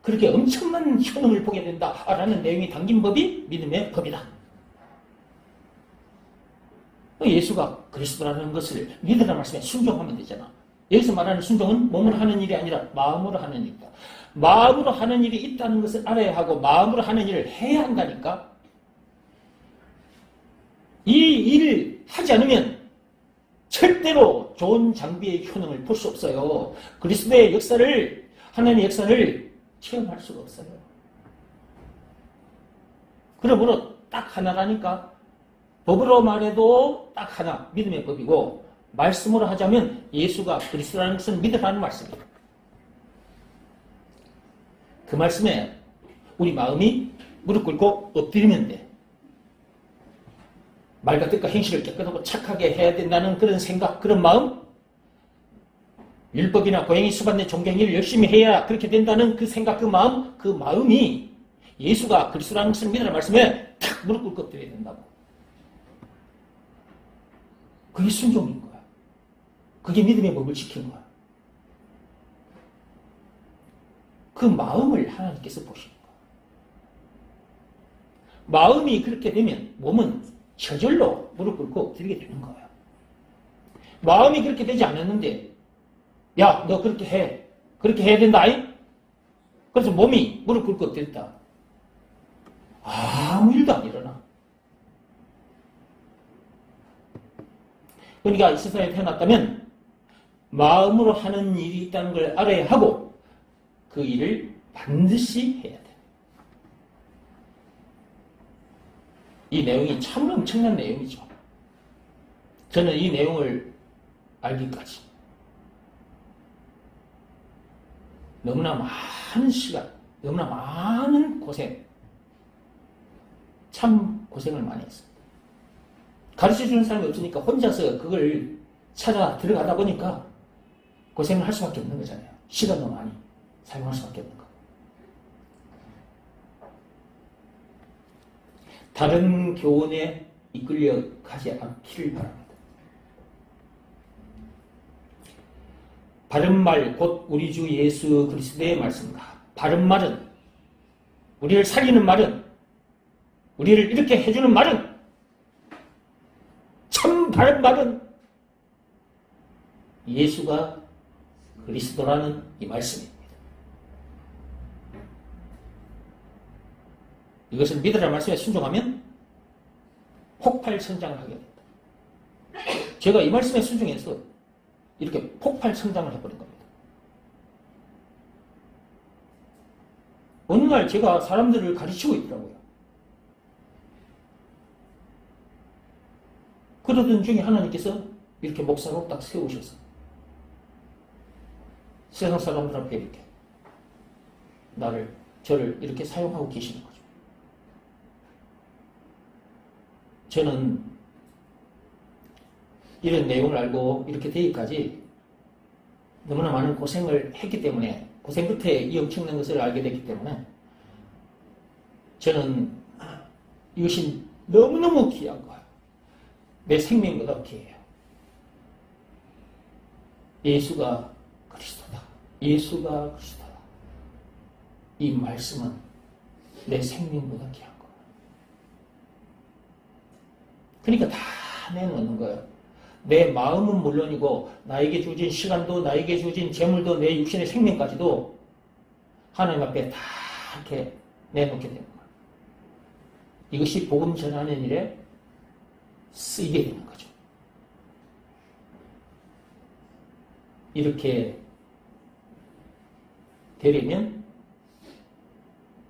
그렇게 엄청난 효능을 보게 된다라는 내용이 담긴 법이 믿음의 법이다. 예수가 그리스도라는 것을 믿으라는 말씀에 순종하면 되잖아. 여기서 말하는 순종은 몸으로 하는 일이 아니라 마음으로 하는 일이다. 마음으로 하는 일이 있다는 것을 알아야 하고 마음으로 하는 일을 해야 한다니까. 이 일을 하지 않으면 절대로 좋은 장비의 효능을 볼 수 없어요. 그리스도의 역사를 하나님의 역사를 체험할 수가 없어요. 그러므로 딱 하나라니까. 법으로 말해도 딱 하나, 믿음의 법이고, 말씀으로 하자면 예수가 그리스도라는 것은 믿으라는 말씀이에요. 그 말씀에 우리 마음이 무릎 꿇고 엎드리면 돼. 말과 뜻과 행실을 깨끗하고 착하게 해야 된다는 그런 생각, 그런 마음, 율법이나 고행이 수반된 종교행위를 열심히 해야 그렇게 된다는 그 생각, 그 마음, 그 마음이 예수가 그리스도라는 것을 믿으라는 말씀에 탁 무릎 꿇고 엎드려야 된다고. 그게 순종인 거야. 그게 믿음의 법을 지키는 거야. 그 마음을 하나님께서 보시는 거야. 마음이 그렇게 되면 몸은 저절로 무릎 꿇고 엎드리게 되는 거예요. 마음이 그렇게 되지 않았는데 야, 너 그렇게 해. 그렇게 해야 된다. 그래서 몸이 무릎 꿇고 엎드렸다. 아무 일도 안 일어나. 그러니까 이 세상에 태어났다면 마음으로 하는 일이 있다는 걸 알아야 하고 그 일을 반드시 해야 돼. 이 내용이 참 엄청난 내용이죠. 저는 이 내용을 알기까지 너무나 많은 시간, 너무나 많은 고생, 참 고생을 많이 했습니다. 가르쳐주는 사람이 없으니까 혼자서 그걸 찾아 들어가다 보니까 고생을 할 수밖에 없는 거잖아요. 시간도 많이 사용할 수밖에 없는 거. 다른 교훈에 이끌려 가지 않기를 바랍니다. 바른 말, 곧 우리 주 예수 그리스도의 말씀과 바른 말은, 우리를 살리는 말은, 우리를 이렇게 해주는 말은, 참 바른 말은 예수가 그리스도라는 이 말씀입니다. 이것을 믿으라는 말씀에 순종하면 폭발 성장을 하게 됩니다. 제가 이 말씀에 순종해서 이렇게 폭발 성장을 해버린 겁니다. 어느 날 제가 사람들을 가르치고 있더라고요. 그러던 중에 하나님께서 이렇게 목사로 딱 세우셔서 세상 사람들 앞에 이렇게 저를 이렇게 사용하고 계시는 거죠. 저는 이런 내용을 알고 이렇게 되기까지 너무나 많은 고생을 했기 때문에, 고생 끝에 이 엄청난 것을 알게 됐기 때문에 저는 이것이 너무너무 귀한 거예요. 내 생명보다 귀해요. 예수가 그리스도다. 예수가 그리스도다. 이 말씀은 내 생명보다 귀한 거예요. 그러니까 다 내놓는 거예요. 내 마음은 물론이고 나에게 주어진 시간도, 나에게 주어진 재물도, 내 육신의 생명까지도 하나님 앞에 다 이렇게 내놓게 되는 거예요. 이것이 복음 전하는 일에 쓰이게 되는 거죠. 이렇게 되려면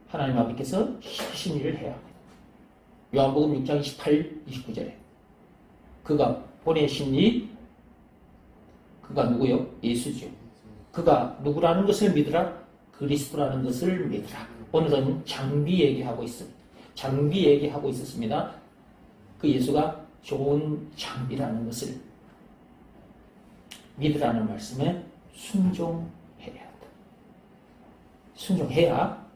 하나님 아버지께서 하신 일을 해야 합니다. 요한복음 6장 28, 29절에 그가 보내신 이, 그가 누구요? 예수죠. 그가 누구라는 것을 믿으라? 그리스도라는 것을 믿으라. 오늘은 장비 얘기하고 있습니다. 장비 얘기하고 있었습니다. 그 예수가 좋은 장비라는 것을 믿으라는 말씀에 순종해야 한다. 순종해야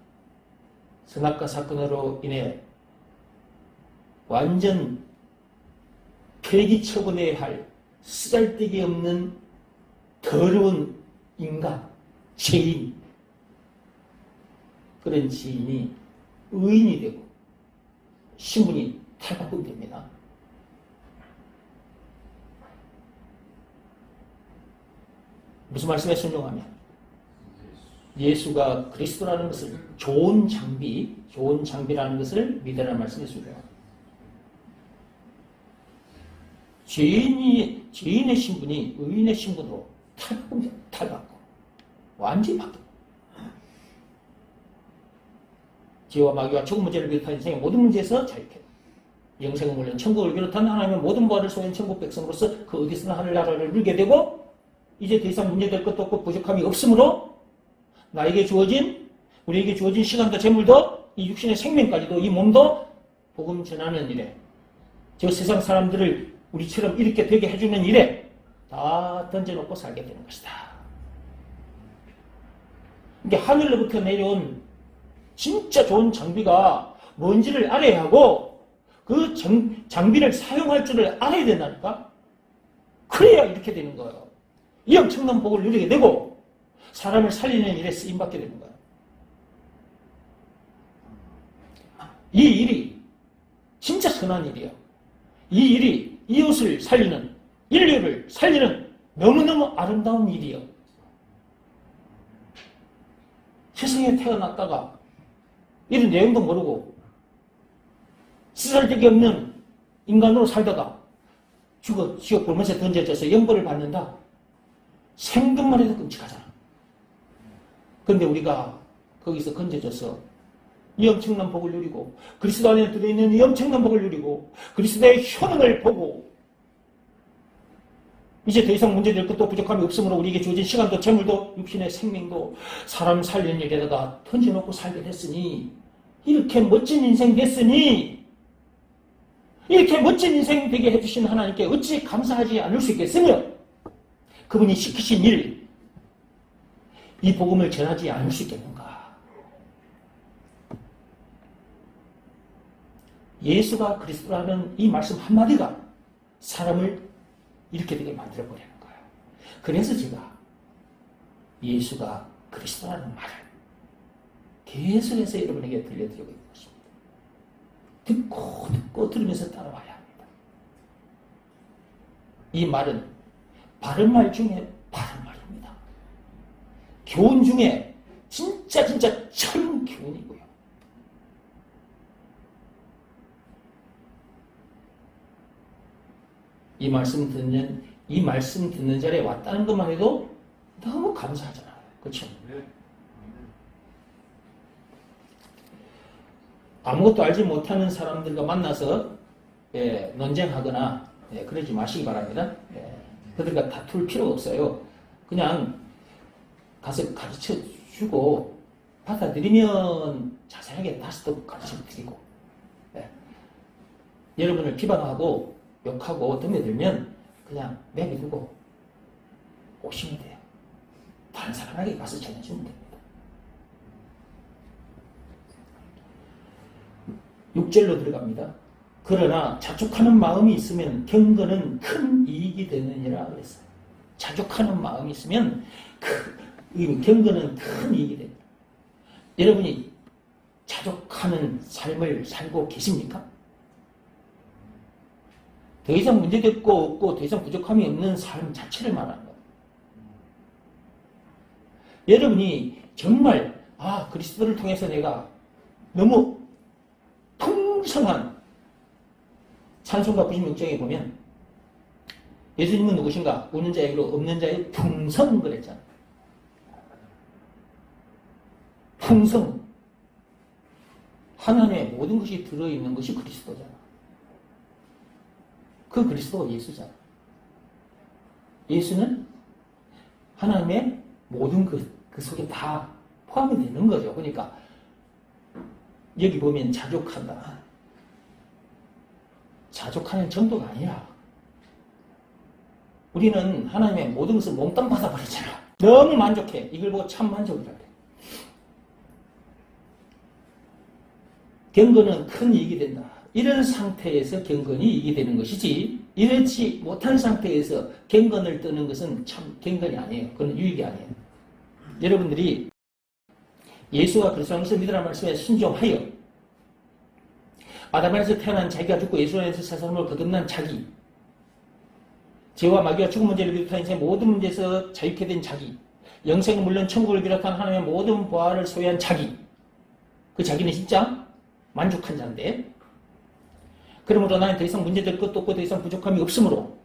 선악과 사건으로 인해 완전 폐기 처분해야 할 쓰잘데기 없는 더러운 인간, 죄인, 그런 지인이 의인이 되고 신분이 탈바꿈됩니다. 무슨 말씀에 순종하면? 예수가 그리스도라는 것을 좋은 장비라는 것을 믿으라는 말씀에 순종합니다. 죄인의 신분이 의인의 신분으로 탈바꿈, 완전히 바뀌어. 죄와 마귀와 죽음 문제를 비롯한 인생의 모든 문제에서 자유케 영생은 물론 천국을 비롯한 하나님의 모든 부활을 소유한 천국 백성으로서 그 어디서나 하늘나라를 누리게 되고 이제 더 이상 문제될 것도 없고 부족함이 없으므로 우리에게 주어진 시간도 재물도 이 육신의 생명까지도 이 몸도 복음 전하는 일에 저 세상 사람들을 우리처럼 이렇게 되게 해주는 일에 다 던져놓고 살게 되는 것이다. 이게 하늘로부터 내려온 진짜 좋은 장비가 뭔지를 알아야 하고 그 장비를 사용할 줄을 알아야 된다니까. 그래야 이렇게 되는 거예요. 이 엄청난 복을 누리게 되고 사람을 살리는 일에 쓰임받게 되는 거예요. 이 일이 진짜 선한 일이에요. 이 일이 이웃을 살리는, 인류를 살리는 너무너무 아름다운 일이에요. 세상에 태어났다가 이런 내용도 모르고 쓰잘데기 없는 인간으로 살다가 죽어 지옥 골못에 던져져서 영벌을 받는다. 생각만 해도 끔찍하잖아. 그런데 우리가 거기서 건져져서 이 엄청난 복을 누리고 그리스도 안에 들어있는 이 엄청난 복을 누리고 그리스도의 효능을 보고 이제 더 이상 문제될 것도 부족함이 없으므로 우리에게 주어진 시간도 재물도 육신의 생명도 사람 살리는 일에다가 던져놓고 살게 됐으니 이렇게 멋진 인생 됐으니 이렇게 멋진 인생 되게 해주신 하나님께 어찌 감사하지 않을 수 있겠으며 그분이 시키신 일, 이 복음을 전하지 않을 수 있겠는가. 예수가 그리스도라는 이 말씀 한마디가 사람을 이렇게 되게 만들어버리는 거예요. 그래서 제가 예수가 그리스도라는 말을 계속해서 여러분에게 들려드리고 있는 것입니다. 듣고 들으면서 따라와야 합니다. 이 말은 바른 말 중에 바른 말입니다. 교훈 중에 진짜 참 교훈이고요. 이 말씀 듣는 자리에 왔다는 것만 해도 너무 감사하잖아요. 그렇죠? 아무것도 알지 못하는 사람들과 만나서 논쟁하거나 그러지 마시기 바랍니다. 그들과 다툴 필요 없어요. 그냥 가서 가르쳐 주고 받아들이면 자세하게 다시 또 가르쳐 드리고 여러분을 비방하고 욕하고 덤벼들면 그냥 내비두고 오시면 돼요. 다른 사람에게 가서 전해주면 됩니다. 6절로 들어갑니다. 그러나 자족하는 마음이 있으면 경건은 큰 이익이 되느니라 그랬어요. 자족하는 마음이 있으면 경건은 큰 이익이 됩니다. 여러분이 자족하는 삶을 살고 계십니까? 더 이상 문제될 거 없고 더 이상 부족함이 없는 삶 자체를 말하는 거예요. 여러분이 정말 그리스도를 통해서 내가 너무 풍성한 찬송가 96장에 보면 예수님은 누구신가? 없는 자의 의로 없는 자의 풍성 그랬잖아요. 풍성. 하나님의 모든 것이 들어있는 것이 그리스도잖아. 그 그리스도가 예수잖아. 예수는 하나님의 모든 그 속에 다 포함이 되는 거죠. 그러니까 여기 보면 자족한다. 자족하는 정도가 아니라 우리는 하나님의 모든 것을 몽땅 받아버렸잖아. 너무 만족해. 이걸 보고 참 만족이라 그래. 경건은 큰 이익이 된다. 이런 상태에서 경건이 이익이 되는 것이지 이렇지 못한 상태에서 경건을 떠는 것은 참 경건이 아니에요. 그건 유익이 아니에요. 여러분들이 예수가 그리스도라는 것을 믿으라는 말씀에 순종하여 아담 안에서 태어난 자기가 죽고 예수 안에서 새 사람으로 거듭난 자기, 죄와 마귀와 죽음 문제를 비롯한 인생의 모든 문제에서 자유케 된 자기, 영생은 물론 천국을 비롯한 하나님의 모든 부활을 소유한 자기, 그 자기는 진짜 만족한 자인데 그러므로 나는 더 이상 문제될 것도 없고 더 이상 부족함이 없으므로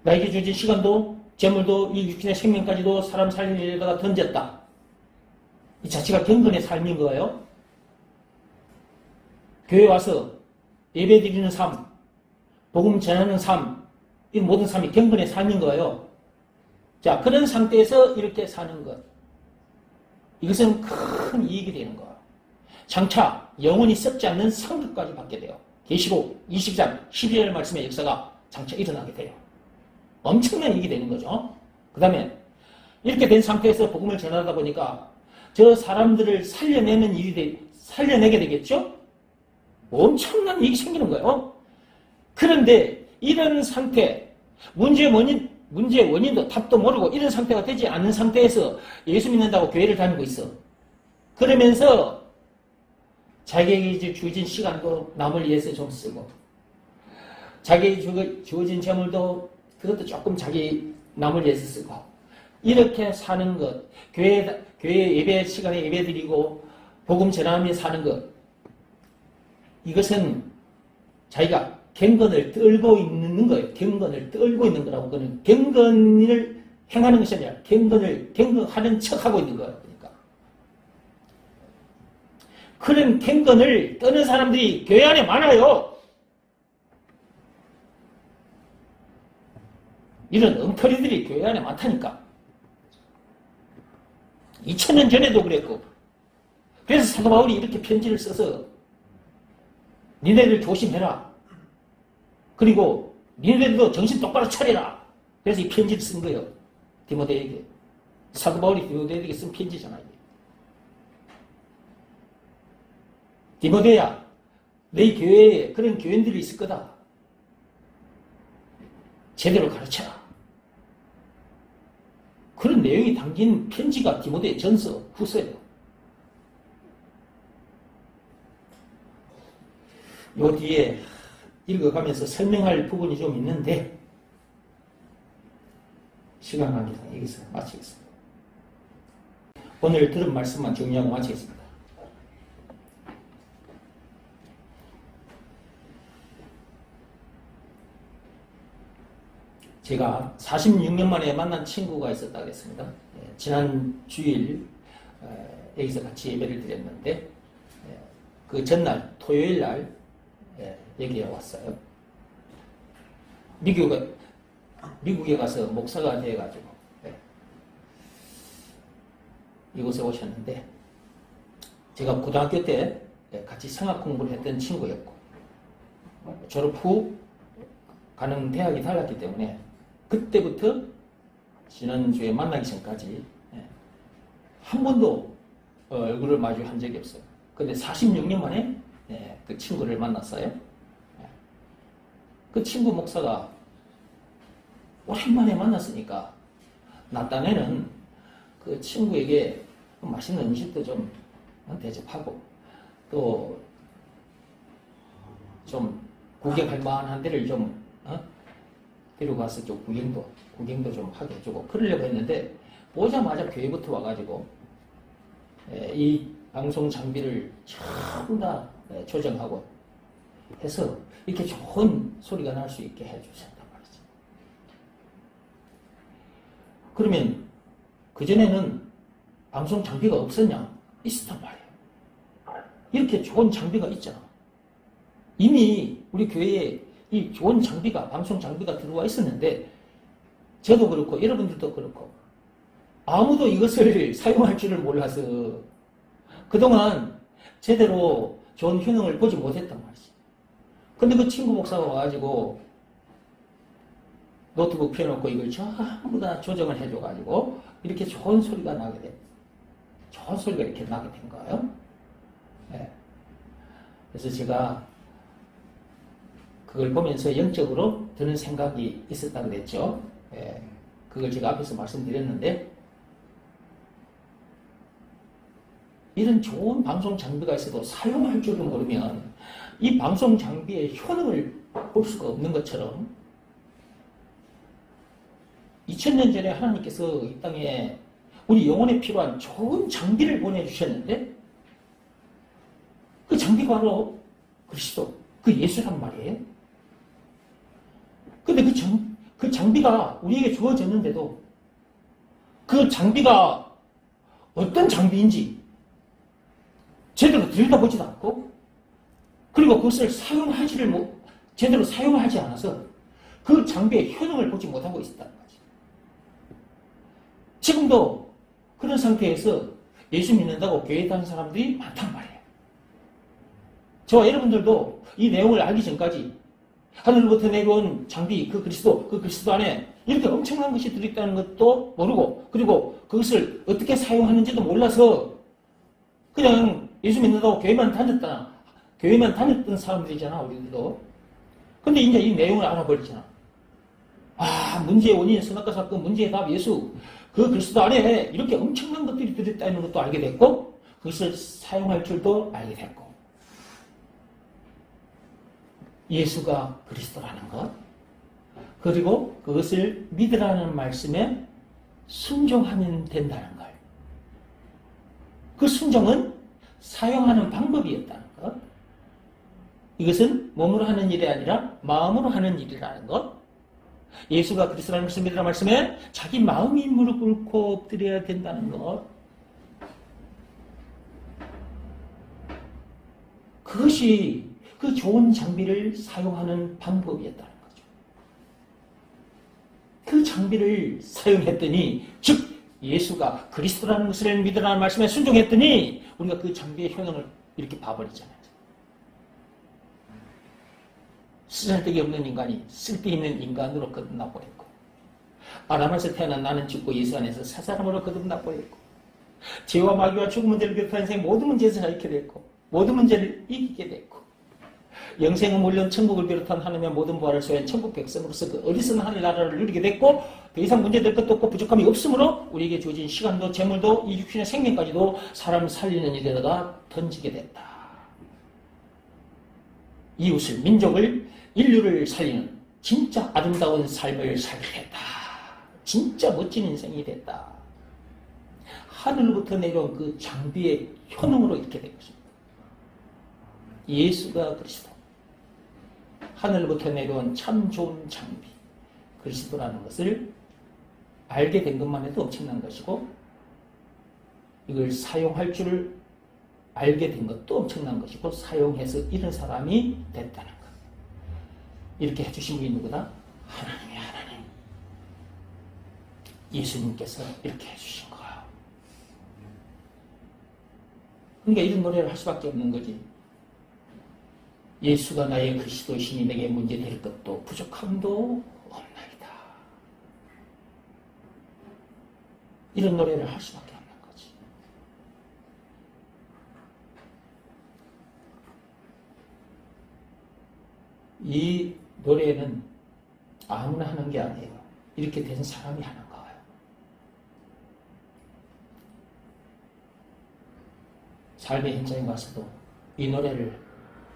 나에게 주어진 시간도 재물도 이 육신의 생명까지도 사람 살리는 일에다가 던졌다. 이 자체가 경건의 삶인 거예요. 교회 와서 예배 드리는 삶, 복음 전하는 삶, 이 모든 삶이 경건의 삶인 거예요. 자, 그런 상태에서 이렇게 사는 것. 이것은 큰 이익이 되는 거예요. 장차 영원히 썩지 않는 상급까지 받게 돼요. 계시록 20장 12절 말씀의 역사가 장차 일어나게 돼요. 엄청난 이익이 되는 거죠. 그 다음에 이렇게 된 상태에서 복음을 전하다 보니까 저 사람들을 살려내게 되겠죠? 엄청난 이익이 생기는 거예요. 그런데 이런 상태, 문제의 원인도 답도 모르고 이런 상태가 되지 않는 상태에서 예수 믿는다고 교회를 다니고 있어. 그러면서 자기에게 주어진 시간도 남을 위해서 좀 쓰고, 자기에게 주어진 재물도 그것도 조금 자기 남을 위해서 쓰고, 이렇게 사는 것, 교회 예배 시간에 예배 드리고 복음 전하며 사는 것, 이것은 자기가 경건을 떨고 있는 거예요. 경건을 떨고 있는 거라고. 그는 경건을 행하는 것이 아니라 경건하는 척하고 있는 거예요. 그러니까 그런 경건을 떠는 사람들이 교회 안에 많아요. 이런 엉터리들이 교회 안에 많다니까. 2000년 전에도 그랬고. 그래서 사도 바울이 이렇게 편지를 써서 니네들 조심해라. 그리고 니네들도 정신 똑바로 차려라. 그래서 이 편지를 쓴 거예요. 디모데에게. 사도 바울이 디모데에게 쓴 편지잖아요. 디모데야, 너희 교회에 그런 교인들이 있을 거다. 제대로 가르쳐라. 그런 내용이 담긴 편지가 디모데 전서, 후서예요. 요 뒤에 읽어가면서 설명할 부분이 좀 있는데 시간 관계상 여기서 마치겠습니다. 오늘 들은 말씀만 정리하고 마치겠습니다. 제가 46년 만에 만난 친구가 있었다고 했습니다. 지난 주일 여기서 같이 예배를 드렸는데 그 전날 토요일 날 여기에 왔어요. 미국에 가서 목사가 되어가지고 이곳에 오셨는데 제가 고등학교 때 같이 성악 공부를 했던 친구였고 졸업 후 가는 대학이 달랐기 때문에 그때부터 지난주에 만나기 전까지 한 번도 얼굴을 마주한 적이 없어요. 근데 46년 만에 그 친구를 만났어요. 그 친구 목사가 오랜만에 만났으니까 나 딴에는 그 친구에게 맛있는 음식도 좀 대접하고 또 좀 구경할 만한 데를 좀 데려가서 좀 구경도 좀 하게 해주고 그러려고 했는데 오자마자 교회부터 와가지고 이 방송 장비를 전부 다 조정하고 해서 이렇게 좋은 소리가 날 수 있게 해주셨단 말이죠. 그러면 그전에는 방송 장비가 없었냐? 있었단 말이에요. 이렇게 좋은 장비가 있잖아. 이미 우리 교회에 이 좋은 장비가, 방송 장비가 들어와 있었는데 저도 그렇고 여러분들도 그렇고 아무도 이것을 사용할 줄을 몰라서 그동안 제대로 좋은 효능을 보지 못했단 말이지. 근데 그 친구 목사가 와가지고 노트북 펴놓고 이걸 전부 다 조정을 해줘가지고 이렇게 좋은 소리가 나게 돼. 좋은 소리가 이렇게 나게 된 거예요. 네. 그래서 제가 그걸 보면서 영적으로 드는 생각이 있었다고 그랬죠. 네. 그걸 제가 앞에서 말씀드렸는데 이런 좋은 방송 장비가 있어도 사용할 줄을 모르면 이 방송 장비의 효능을 볼 수가 없는 것처럼 2000년 전에 하나님께서 이 땅에 우리 영혼에 필요한 좋은 장비를 보내주셨는데 그 장비가 바로 그리스도, 그 예수란 말이에요. 근데 그 장비가 우리에게 주어졌는데도 그 장비가 어떤 장비인지 제대로 들여다보지도 않고 그리고 그것을 제대로 사용하지 않아서 그 장비의 효능을 보지 못하고 있었다는 거지. 지금도 그런 상태에서 예수 믿는다고 교회에 다니는 사람들이 많단 말이에요. 저와 여러분들도 이 내용을 알기 전까지 하늘로부터 내려온 장비, 그 그리스도 안에 이렇게 엄청난 것이 들어있다는 것도 모르고, 그리고 그것을 어떻게 사용하는지도 몰라서 그냥 예수 믿는다고 교회만 다녔던 사람들이잖아, 우리들도. 근데 이제 이 내용을 알아버리잖아. 문제의 원인, 선악과 사건, 문제의 답, 예수. 그 그리스도 안에 이렇게 엄청난 것들이 들어있다는 것도 알게 됐고, 그것을 사용할 줄도 알게 됐고. 예수가 그리스도라는 것, 그리고 그것을 믿으라는 말씀에 순종하면 된다는 걸. 그 순종은 사용하는 방법이었다는 것. 이것은 몸으로 하는 일이 아니라 마음으로 하는 일이라는 것. 예수가 그리스도라는 것을 믿으라는 말씀에 자기 마음이 무릎 꿇고 엎드려야 된다는 것. 그것이 그 좋은 장비를 사용하는 방법이었다는 거죠. 그 장비를 사용했더니, 즉 예수가 그리스도라는 것을 믿으라는 말씀에 순종했더니 우리가 그 장비의 효능을 이렇게 봐버리잖아요. 쓰잘데기 없는 인간이 쓸데있는 인간으로 거듭나버렸고, 아담에서 태어난 나는 죽고 예수 안에서 새 사람으로 거듭나버렸고, 죄와 마귀와 죽은 문제를 비롯한 인생의 모든 문제에서 자유케 됐고, 모든 문제를 이기게 됐고, 영생은 물론 천국을 비롯한 하나님의 모든 부활을 소유한 천국 백성으로서 그 어리석은 하늘나라를 누리게 됐고, 더 이상 문제될 것도 없고 부족함이 없으므로 우리에게 주어진 시간도 재물도 이 육신의 생명까지도 사람을 살리는 일에다가 던지게 됐다. 이웃을, 민족을, 인류를 살리는 진짜 아름다운 삶을 살게 됐다. 진짜 멋진 인생이 됐다. 하늘로부터 내려온 그 장비의 효능으로 이렇게 된 것입니다. 예수가 그리스도, 하늘로부터 내려온 참 좋은 장비, 그리스도라는 것을 알게 된 것만 해도 엄청난 것이고, 이걸 사용할 줄 알게 된 것도 엄청난 것이고, 사용해서 이런 사람이 됐다는 것. 이렇게 해주신 분이 누구다? 하나님이 하나님. 예수님께서 이렇게 해주신 거야. 그러니까 이런 노래를 할 수밖에 없는 거지. 예수가 나의 그리스도이시니 내게 문제될 것도 부족함도 없나이다. 이런 노래를 할 수밖에 없는 거지. 이 노래는 아무나 하는 게 아니에요. 이렇게 된 사람이 하는 거예요. 삶의 현장에 가서도 이 노래를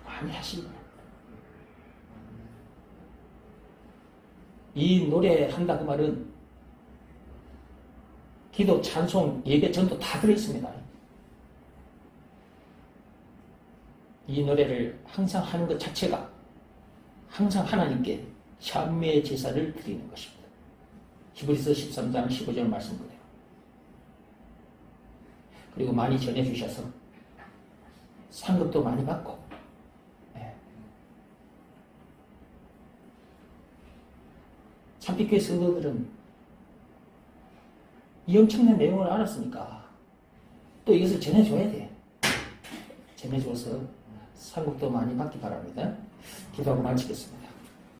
많이 하시는 거예요. 이 노래 한다고 말은 기도, 찬송, 예배, 전도 다 들어있습니다. 이 노래를 항상 하는 것 자체가 항상 하나님께 찬미의 제사를 드리는 것입니다. 히브리서 13장 15절 말씀 그대로. 그리고 많이 전해주셔서 상급도 많이 받고, 참빛교회 성도들은 이 엄청난 내용을 알았으니까 또 이것을 전해줘야 돼. 전해줘서 상급도 많이 받기 바랍니다. 기도하고 마치겠습니다.